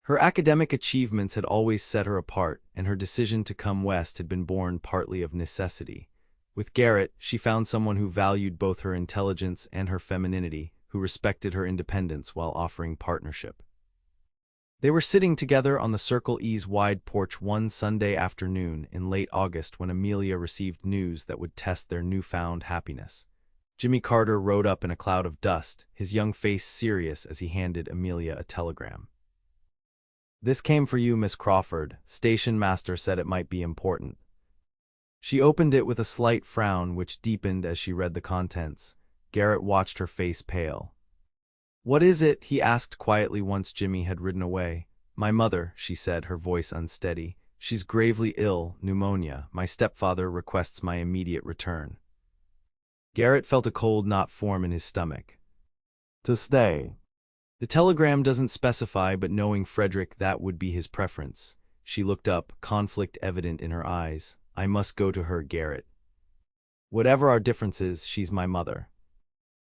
Her academic achievements had always set her apart, and her decision to come west had been born partly of necessity. With Garrett, she found someone who valued both her intelligence and her femininity, who respected her independence while offering partnership. They were sitting together on the Circle E's wide porch one Sunday afternoon in late August when Amelia received news that would test their newfound happiness. Jimmy Carter rode up in a cloud of dust, his young face serious as he handed Amelia a telegram. This came for you, Miss Crawford. Station master said it might be important. She opened it with a slight frown which deepened as she read the contents. Garrett watched her face pale. What is it? He asked quietly once Jimmy had ridden away. My mother, she said, her voice unsteady. She's gravely ill, pneumonia. My stepfather requests my immediate return. Garrett felt a cold knot form in his stomach. To stay. The telegram doesn't specify, but knowing Frederick, that would be his preference. She looked up, conflict evident in her eyes. I must go to her, Garrett. Whatever our differences, she's my mother.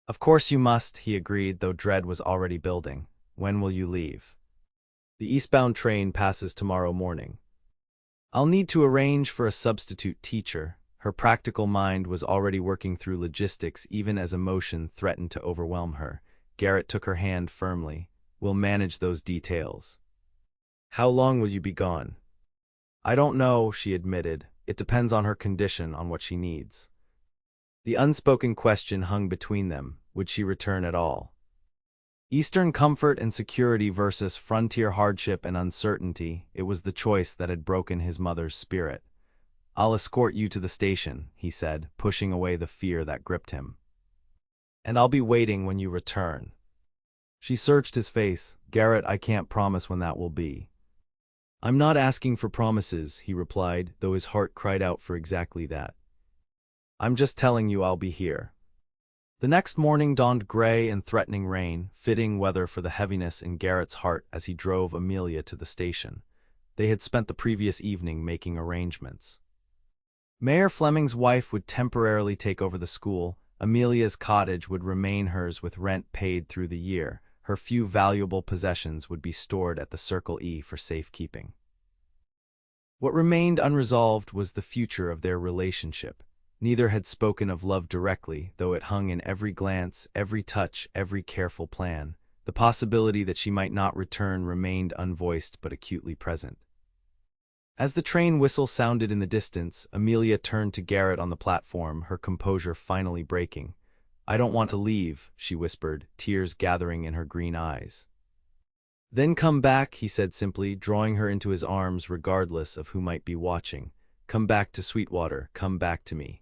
Of course you must, he agreed, though dread was already building. When will you leave? The eastbound train passes tomorrow morning. I'll need to arrange for a substitute teacher. Her practical mind was already working through logistics even as emotion threatened to overwhelm her. Garrett took her hand firmly. We'll manage those details. How long will you be gone? I don't know, she admitted. It depends on her condition, on what she needs. The unspoken question hung between them. Would she return at all? Eastern comfort and security versus frontier hardship and uncertainty, it was the choice that had broken his mother's spirit. I'll escort you to the station, he said, pushing away the fear that gripped him. And I'll be waiting when you return. She searched his face. Garrett, I can't promise when that will be. I'm not asking for promises, he replied, though his heart cried out for exactly that. I'm just telling you I'll be here. The next morning dawned gray and threatening rain, fitting weather for the heaviness in Garrett's heart as he drove Amelia to the station. They had spent the previous evening making arrangements. Mayor Fleming's wife would temporarily take over the school. Amelia's cottage would remain hers with rent paid through the year. Her few valuable possessions would be stored at the Circle E for safekeeping. What remained unresolved was the future of their relationship. Neither had spoken of love directly, though it hung in every glance, every touch, every careful plan. The possibility that she might not return remained unvoiced but acutely present. As the train whistle sounded in the distance, Amelia turned to Garrett on the platform, her composure finally breaking. I don't want to leave, she whispered, tears gathering in her green eyes. Then come back, he said simply, drawing her into his arms regardless of who might be watching. Come back to Sweetwater, come back to me.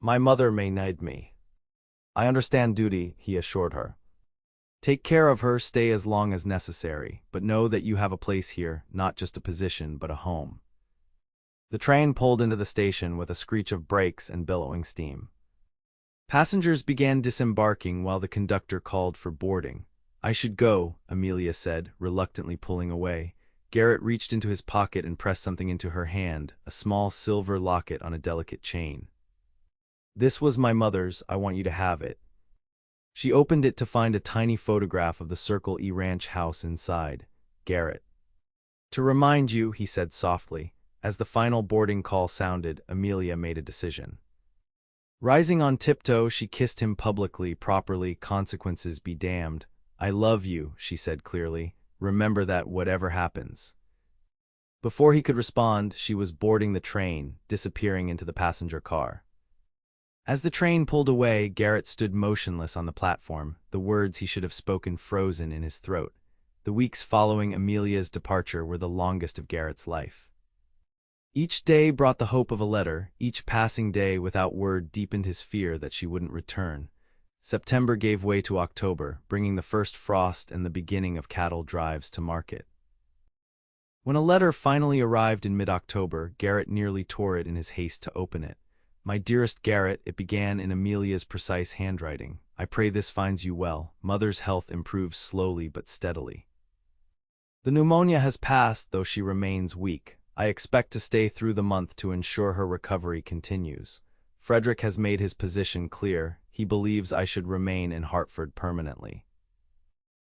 My mother may need me. I understand duty, he assured her. Take care of her, stay as long as necessary, but know that you have a place here, not just a position, but a home. The train pulled into the station with a screech of brakes and billowing steam. Passengers began disembarking while the conductor called for boarding. I should go, Amelia said, reluctantly pulling away. Garrett reached into his pocket and pressed something into her hand, a small silver locket on a delicate chain. This was my mother's, I want you to have it. She opened it to find a tiny photograph of the Circle E ranch house inside. Garrett. To remind you, he said softly. As the final boarding call sounded, Amelia made a decision. Rising on tiptoe, she kissed him publicly, properly, consequences be damned. I love you, she said clearly. Remember that whatever happens. Before he could respond, she was boarding the train, disappearing into the passenger car. As the train pulled away, Garrett stood motionless on the platform, the words he should have spoken frozen in his throat. The weeks following Amelia's departure were the longest of Garrett's life. Each day brought the hope of a letter. Each passing day without word deepened his fear that she wouldn't return. September gave way to October, bringing the first frost and the beginning of cattle drives to market. When a letter finally arrived in mid-October, Garrett nearly tore it in his haste to open it. My dearest Garrett, it began in Amelia's precise handwriting. I pray this finds you well. Mother's health improves slowly but steadily. The pneumonia has passed, though she remains weak. I expect to stay through the month to ensure her recovery continues. Frederick has made his position clear. He believes I should remain in Hartford permanently.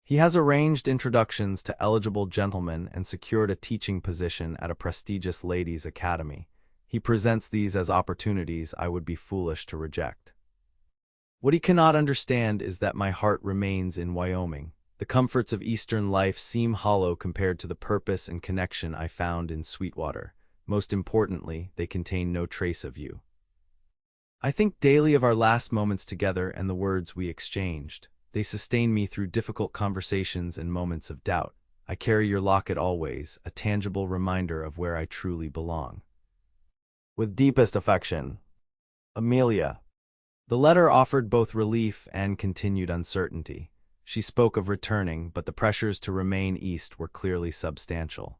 He has arranged introductions to eligible gentlemen and secured a teaching position at a prestigious ladies' academy. He presents these as opportunities I would be foolish to reject. What he cannot understand is that my heart remains in Wyoming. The comforts of Eastern life seem hollow compared to the purpose and connection I found in Sweetwater. Most importantly, they contain no trace of you. I think daily of our last moments together and the words we exchanged. They sustain me through difficult conversations and moments of doubt. I carry your locket always, a tangible reminder of where I truly belong. With deepest affection, Amelia. The letter offered both relief and continued uncertainty. She spoke of returning, but the pressures to remain east were clearly substantial.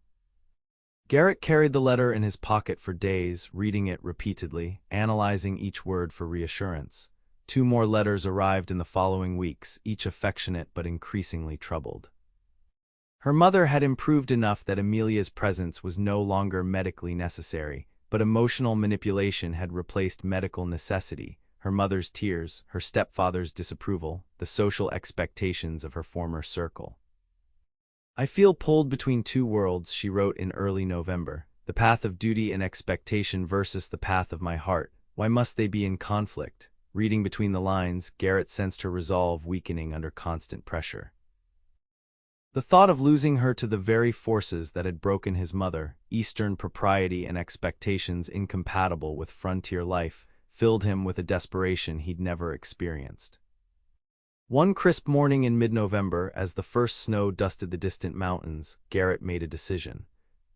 Garrett carried the letter in his pocket for days, reading it repeatedly, analyzing each word for reassurance. 2 more letters arrived in the following weeks, each affectionate but increasingly troubled. Her mother had improved enough that Amelia's presence was no longer medically necessary, but emotional manipulation had replaced medical necessity. Her mother's tears, her stepfather's disapproval, the social expectations of her former circle. "I feel pulled between 2 worlds," she wrote in early November. "The path of duty and expectation versus the path of my heart. Why must they be in conflict?" Reading between the lines, Garrett sensed her resolve weakening under constant pressure. The thought of losing her to the very forces that had broken his mother, Eastern propriety and expectations incompatible with frontier life, filled him with a desperation he'd never experienced. One crisp morning in mid-November, as the first snow dusted the distant mountains, Garrett made a decision.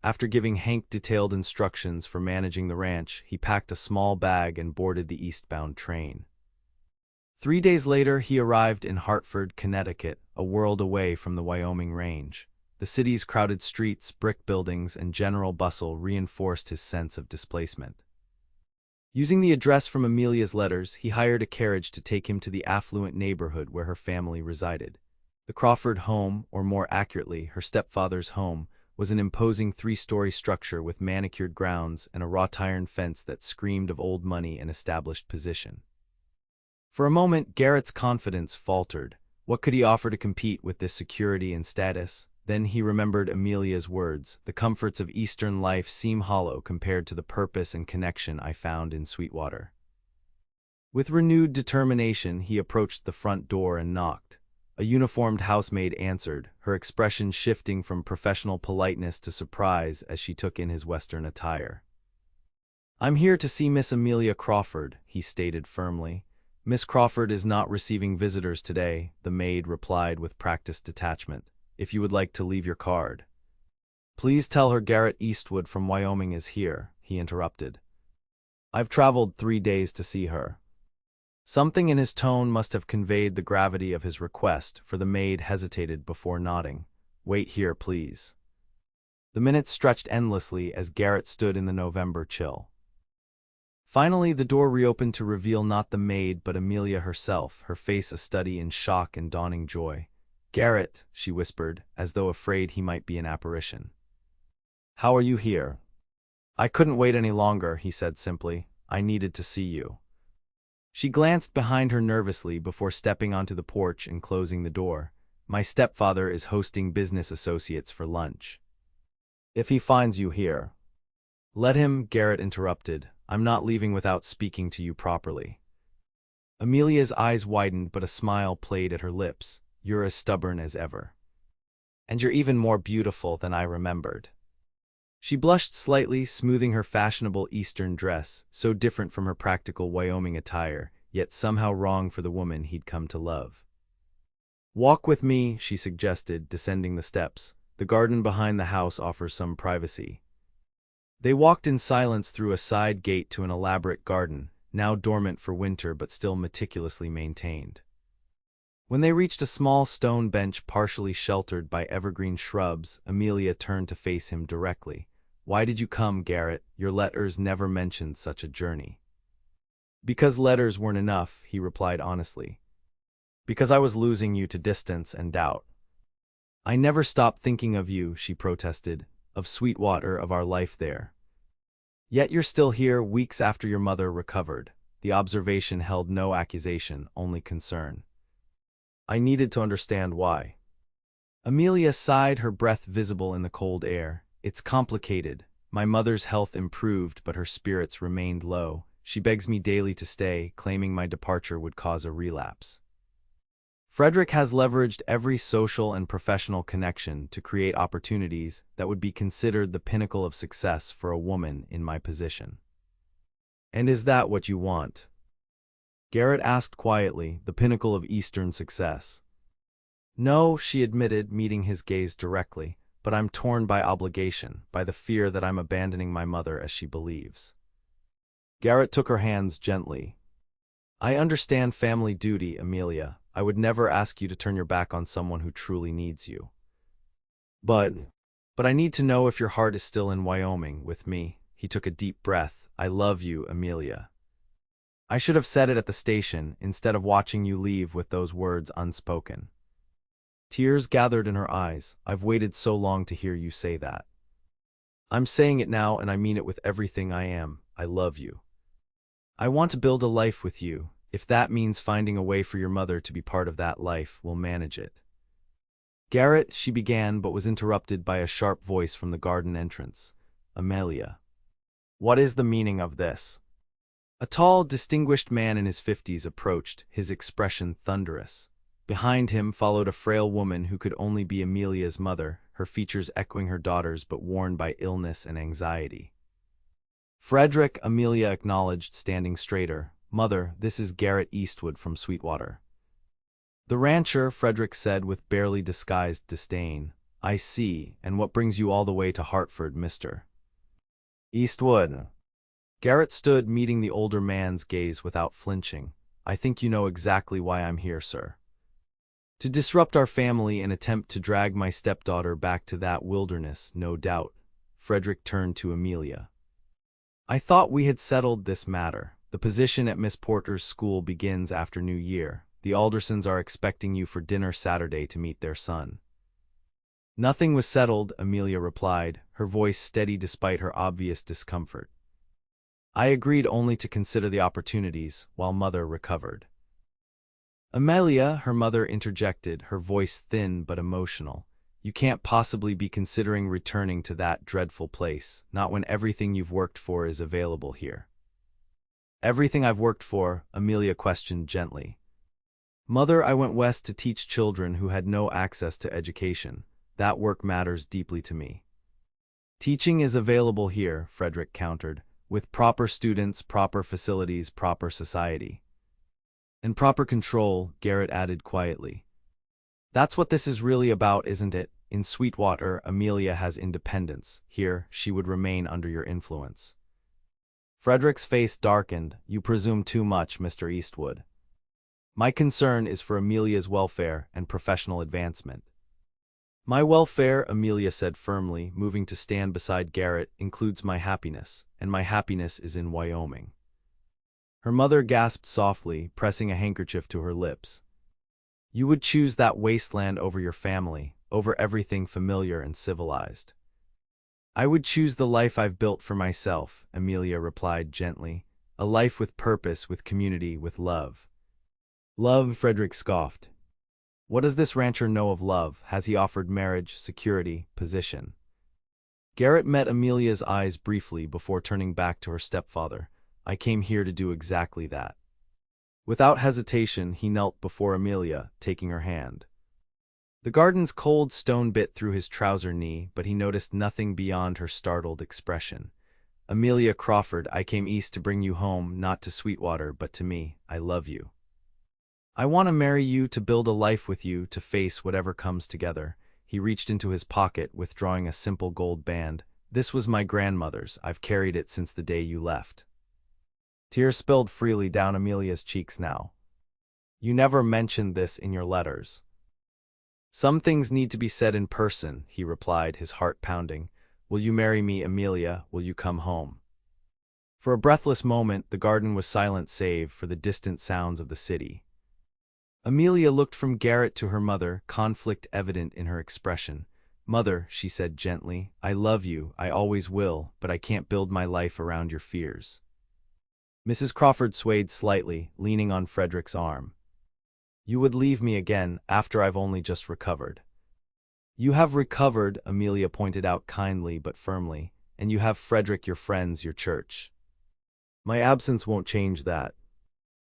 After giving Hank detailed instructions for managing the ranch, he packed a small bag and boarded the eastbound train. 3 days later, he arrived in Hartford, Connecticut, a world away from the Wyoming range. The city's crowded streets, brick buildings, and general bustle reinforced his sense of displacement. Using the address from Amelia's letters, he hired a carriage to take him to the affluent neighborhood where her family resided. The Crawford home, or more accurately, her stepfather's home, was an imposing 3-story structure with manicured grounds and a wrought iron fence that screamed of old money and established position. For a moment, Garrett's confidence faltered. What could he offer to compete with this security and status? Then he remembered Amelia's words, "The comforts of Eastern life seem hollow compared to the purpose and connection I found in Sweetwater." With renewed determination, he approached the front door and knocked. A uniformed housemaid answered, her expression shifting from professional politeness to surprise as she took in his Western attire. "I'm here to see Miss Amelia Crawford," he stated firmly. "Miss Crawford is not receiving visitors today," the maid replied with practiced detachment. "If you would like to leave your card." "Please tell her Garrett Eastwood from Wyoming is here," he interrupted. "I've traveled 3 days to see her." Something in his tone must have conveyed the gravity of his request, for the maid hesitated before nodding. "Wait here, please." The minutes stretched endlessly as Garrett stood in the November chill. Finally, the door reopened to reveal not the maid but Amelia herself, her face a study in shock and dawning joy. "Garrett," she whispered, as though afraid he might be an apparition. "How are you here?" "I couldn't wait any longer," he said simply. "I needed to see you." She glanced behind her nervously before stepping onto the porch and closing the door. "My stepfather is hosting business associates for lunch. If he finds you here—" "Let him," Garrett interrupted. "I'm not leaving without speaking to you properly." Amelia's eyes widened, but a smile played at her lips. "You're as stubborn as ever. And you're even more beautiful than I remembered." She blushed slightly, smoothing her fashionable Eastern dress, so different from her practical Wyoming attire, yet somehow wrong for the woman he'd come to love. "Walk with me," she suggested, descending the steps. "The garden behind the house offers some privacy." They walked in silence through a side gate to an elaborate garden, now dormant for winter but still meticulously maintained. When they reached a small stone bench partially sheltered by evergreen shrubs, Amelia turned to face him directly. "Why did you come, Garrett? Your letters never mentioned such a journey." "Because letters weren't enough," he replied honestly. "Because I was losing you to distance and doubt." "I never stopped thinking of you," she protested, "of Sweetwater, of our life there. Yet you're still here, weeks after your mother recovered." The observation held no accusation, only concern. "I needed to understand why." Amelia sighed, her breath visible in the cold air. "It's complicated. My mother's health improved, but her spirits remained low. She begs me daily to stay, claiming my departure would cause a relapse. Frederick has leveraged every social and professional connection to create opportunities that would be considered the pinnacle of success for a woman in my position." "And is that what you want?" Garrett asked quietly, "The pinnacle of Eastern success?" "No," she admitted, meeting his gaze directly, "but I'm torn by obligation, by the fear that I'm abandoning my mother as she believes." Garrett took her hands gently. "I understand family duty, Amelia. I would never ask you to turn your back on someone who truly needs you. But I need to know if your heart is still in Wyoming with me." He took a deep breath. "I love you, Amelia." I should have said it at the station, instead of watching you leave with those words unspoken. Tears gathered in her eyes. I've waited so long to hear you say that. I'm saying it now, and I mean it with everything I am. I love you. I want to build a life with you. If that means finding a way for your mother to be part of that life, we'll manage it. Garrett, she began, but was interrupted by a sharp voice from the garden entrance. Amelia. What is the meaning of this? A tall, distinguished man in his 50s approached, his expression thunderous. Behind him followed a frail woman who could only be Amelia's mother, her features echoing her daughter's but worn by illness and anxiety. Frederick, Amelia acknowledged, standing straighter. Mother, this is Garrett Eastwood from Sweetwater. The rancher, Frederick said with barely disguised disdain. I see, and what brings you all the way to Hartford, Mr. Eastwood? Garrett stood, meeting the older man's gaze without flinching. I think you know exactly why I'm here, sir. To disrupt our family and attempt to drag my stepdaughter back to that wilderness, no doubt. Frederick turned to Amelia. I thought we had settled this matter. The position at Miss Porter's school begins after New Year. The Aldersons are expecting you for dinner Saturday to meet their son. Nothing was settled, Amelia replied, her voice steady despite her obvious discomfort. I agreed only to consider the opportunities, while Mother recovered. Amelia, her mother interjected, her voice thin but emotional. You can't possibly be considering returning to that dreadful place, not when everything you've worked for is available here. Everything I've worked for? Amelia questioned gently. Mother, I went west to teach children who had no access to education. That work matters deeply to me. Teaching is available here, Frederick countered, with proper students, proper facilities, proper society. And proper control, Garrett added quietly. That's what this is really about, isn't it? In Sweetwater, Amelia has independence. Here, she would remain under your influence. Frederick's face darkened. You presume too much, Mr. Eastwood. My concern is for Amelia's welfare and professional advancement. My welfare, Amelia said firmly, moving to stand beside Garrett, includes my happiness, and my happiness is in Wyoming. Her mother gasped softly, pressing a handkerchief to her lips. You would choose that wasteland over your family, over everything familiar and civilized. I would choose the life I've built for myself, Amelia replied gently, a life with purpose, with community, with love. Love, Frederick scoffed. What does this rancher know of love? Has he offered marriage, security, position? Garrett met Amelia's eyes briefly before turning back to her stepfather. I came here to do exactly that. Without hesitation, he knelt before Amelia, taking her hand. The garden's cold stone bit through his trouser knee, but he noticed nothing beyond her startled expression. Amelia Crawford, I came east to bring you home, not to Sweetwater, but to me. I love you. I want to marry you, to build a life with you, to face whatever comes together. He reached into his pocket, withdrawing a simple gold band. This was my grandmother's. I've carried it since the day you left. Tears spilled freely down Amelia's cheeks now. You never mentioned this in your letters. Some things need to be said in person, he replied, his heart pounding. Will you marry me, Amelia? Will you come home? For a breathless moment, the garden was silent save for the distant sounds of the city. Amelia looked from Garrett to her mother, conflict evident in her expression. Mother, she said gently, I love you, I always will, but I can't build my life around your fears. Mrs. Crawford swayed slightly, leaning on Frederick's arm. You would leave me again, after I've only just recovered. You have recovered, Amelia pointed out kindly but firmly, and you have Frederick, your friends, your church. My absence won't change that.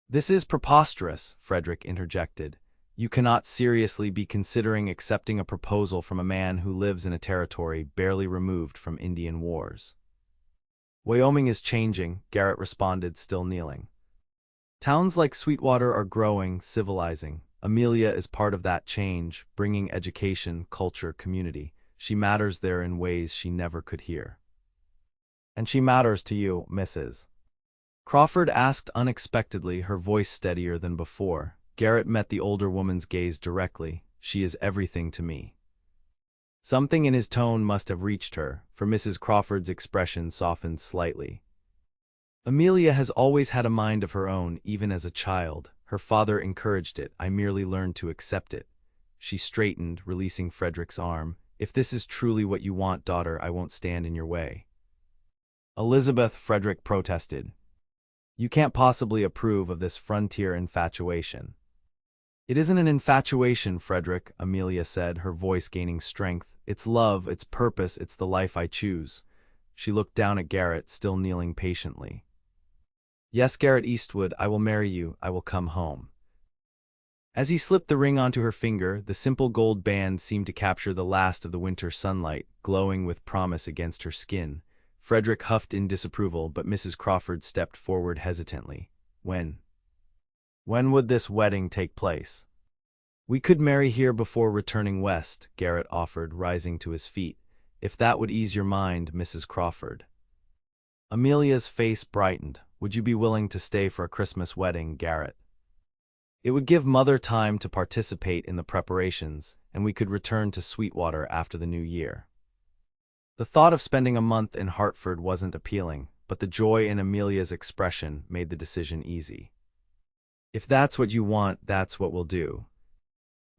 This is preposterous, Frederick interjected. You cannot seriously be considering accepting a proposal from a man who lives in a territory barely removed from Indian wars. Wyoming is changing, Garrett responded, still kneeling. Towns like Sweetwater are growing, civilizing. Amelia is part of that change, bringing education, culture, community. She matters there in ways she never could hear. And she matters to you, Mrs. Crawford asked unexpectedly, her voice steadier than before. Garrett met the older woman's gaze directly. She is everything to me. Something in his tone must have reached her, for Mrs. Crawford's expression softened slightly. Amelia has always had a mind of her own, even as a child. Her father encouraged it. I merely learned to accept it. She straightened, releasing Frederick's arm. If this is truly what you want, daughter, I won't stand in your way. Elizabeth, Frederick protested. You can't possibly approve of this frontier infatuation. It isn't an infatuation, Frederick, Amelia said, her voice gaining strength. It's love, it's purpose, it's the life I choose. She looked down at Garrett, still kneeling patiently. Yes, Garrett Eastwood, I will marry you, I will come home. As he slipped the ring onto her finger, the simple gold band seemed to capture the last of the winter sunlight, glowing with promise against her skin. Frederick huffed in disapproval, but Mrs. Crawford stepped forward hesitantly. When would this wedding take place? We could marry here before returning west, Garrett offered, rising to his feet. If that would ease your mind, Mrs. Crawford. Amelia's face brightened. Would you be willing to stay for a Christmas wedding, Garrett? It would give Mother time to participate in the preparations, and we could return to Sweetwater after the new year. The thought of spending a month in Hartford wasn't appealing, but the joy in Amelia's expression made the decision easy. If that's what you want, that's what we'll do.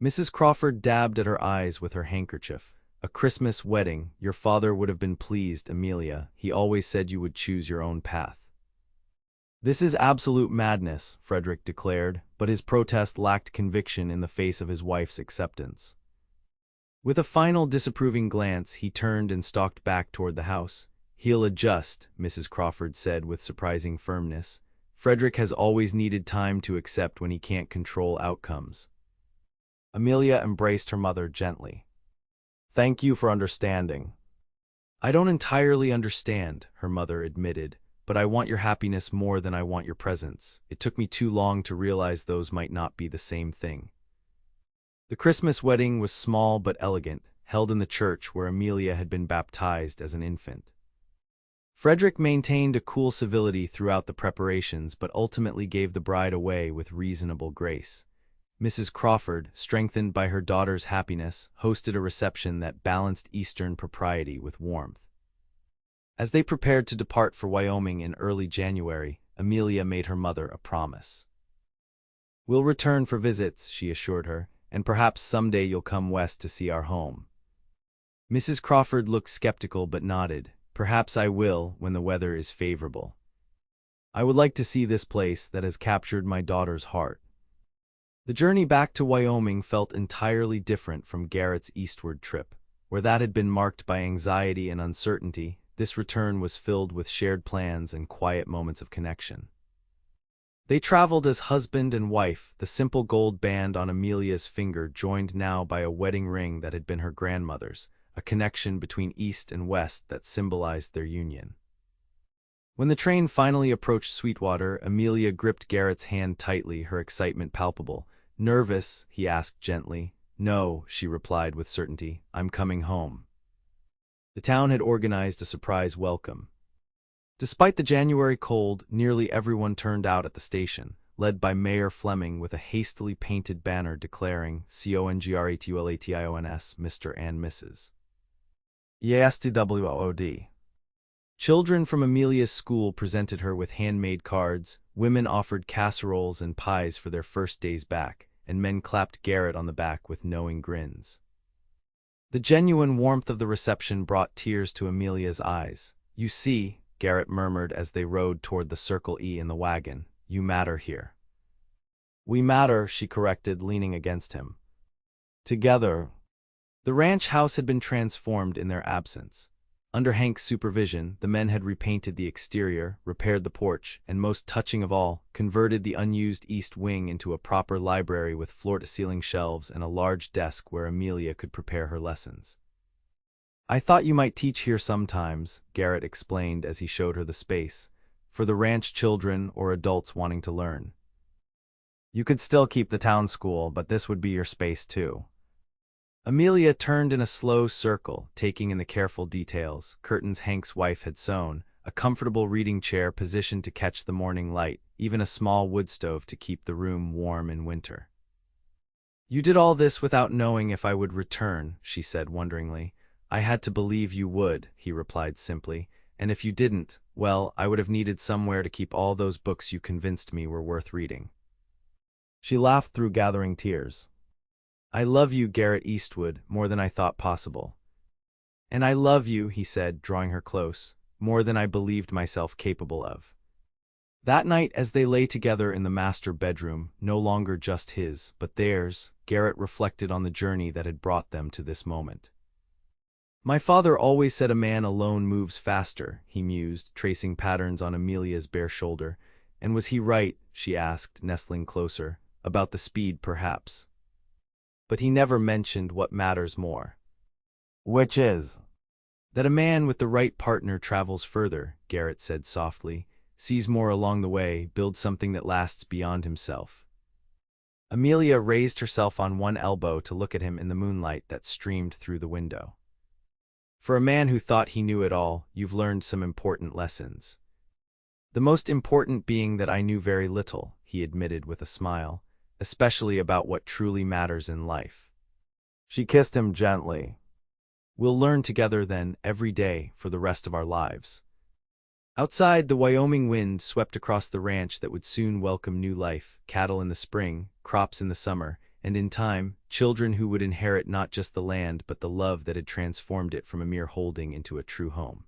Mrs. Crawford dabbed at her eyes with her handkerchief. A Christmas wedding, your father would have been pleased, Amelia. He always said you would choose your own path. This is absolute madness, Frederick declared, but his protest lacked conviction in the face of his wife's acceptance. With a final disapproving glance, he turned and stalked back toward the house. He'll adjust, Mrs. Crawford said with surprising firmness. Frederick has always needed time to accept when he can't control outcomes. Amelia embraced her mother gently. Thank you for understanding. I don't entirely understand, her mother admitted, but I want your happiness more than I want your presence. It took me too long to realize those might not be the same thing. The Christmas wedding was small but elegant, held in the church where Amelia had been baptized as an infant. Frederick maintained a cool civility throughout the preparations but ultimately gave the bride away with reasonable grace. Mrs. Crawford, strengthened by her daughter's happiness, hosted a reception that balanced Eastern propriety with warmth. As they prepared to depart for Wyoming in early January, Amelia made her mother a promise. We'll return for visits, she assured her, and perhaps someday you'll come west to see our home. Mrs. Crawford looked skeptical but nodded. Perhaps I will, when the weather is favorable. I would like to see this place that has captured my daughter's heart. The journey back to Wyoming felt entirely different from Garrett's eastward trip. Where that had been marked by anxiety and uncertainty, this return was filled with shared plans and quiet moments of connection. They traveled as husband and wife, the simple gold band on Amelia's finger joined now by a wedding ring that had been her grandmother's, a connection between East and West that symbolized their union. When the train finally approached Sweetwater, Amelia gripped Garrett's hand tightly, her excitement palpable. Nervous? He asked gently. No, she replied with certainty. I'm coming home. The town had organized a surprise welcome. Despite the January cold, nearly everyone turned out at the station, led by Mayor Fleming with a hastily painted banner declaring CONGRATULATIONS, Mr. and Mrs. EASTWOOD. Children from Amelia's school presented her with handmade cards, women offered casseroles and pies for their first days back, and men clapped Garrett on the back with knowing grins. The genuine warmth of the reception brought tears to Amelia's eyes. You see, Garrett murmured as they rode toward the Circle E in the wagon, you matter here. We matter, she corrected, leaning against him. Together. The ranch house had been transformed in their absence. Under Hank's supervision, the men had repainted the exterior, repaired the porch, and most touching of all, converted the unused east wing into a proper library with floor-to-ceiling shelves and a large desk where Amelia could prepare her lessons. I thought you might teach here sometimes, Garrett explained as he showed her the space, for the ranch children or adults wanting to learn. You could still keep the town school, but this would be your space too. Amelia turned in a slow circle, taking in the careful details, curtains Hank's wife had sewn, a comfortable reading chair positioned to catch the morning light, even a small wood stove to keep the room warm in winter. You did all this without knowing if I would return, she said wonderingly. I had to believe you would, he replied simply, and if you didn't, well, I would have needed somewhere to keep all those books you convinced me were worth reading. She laughed through gathering tears. I love you, Garrett Eastwood, more than I thought possible. And I love you, he said, drawing her close, more than I believed myself capable of. That night, as they lay together in the master bedroom, no longer just his, but theirs, Garrett reflected on the journey that had brought them to this moment. My father always said a man alone moves faster, he mused, tracing patterns on Amelia's bare shoulder. And was he right, she asked, nestling closer, about the speed perhaps. But he never mentioned what matters more. Which is? That a man with the right partner travels further, Garrett said softly, sees more along the way, builds something that lasts beyond himself. Amelia raised herself on one elbow to look at him in the moonlight that streamed through the window. For a man who thought he knew it all, you've learned some important lessons. The most important being that I knew very little, he admitted with a smile, especially about what truly matters in life. She kissed him gently. We'll learn together then, every day, for the rest of our lives. Outside, the Wyoming wind swept across the ranch that would soon welcome new life, cattle in the spring, crops in the summer, and in time, children who would inherit not just the land but the love that had transformed it from a mere holding into a true home.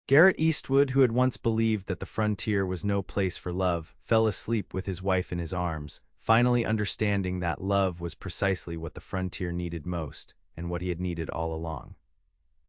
Garrett Eastwood, who had once believed that the frontier was no place for love, fell asleep with his wife in his arms, finally understanding that love was precisely what the frontier needed most, and what he had needed all along.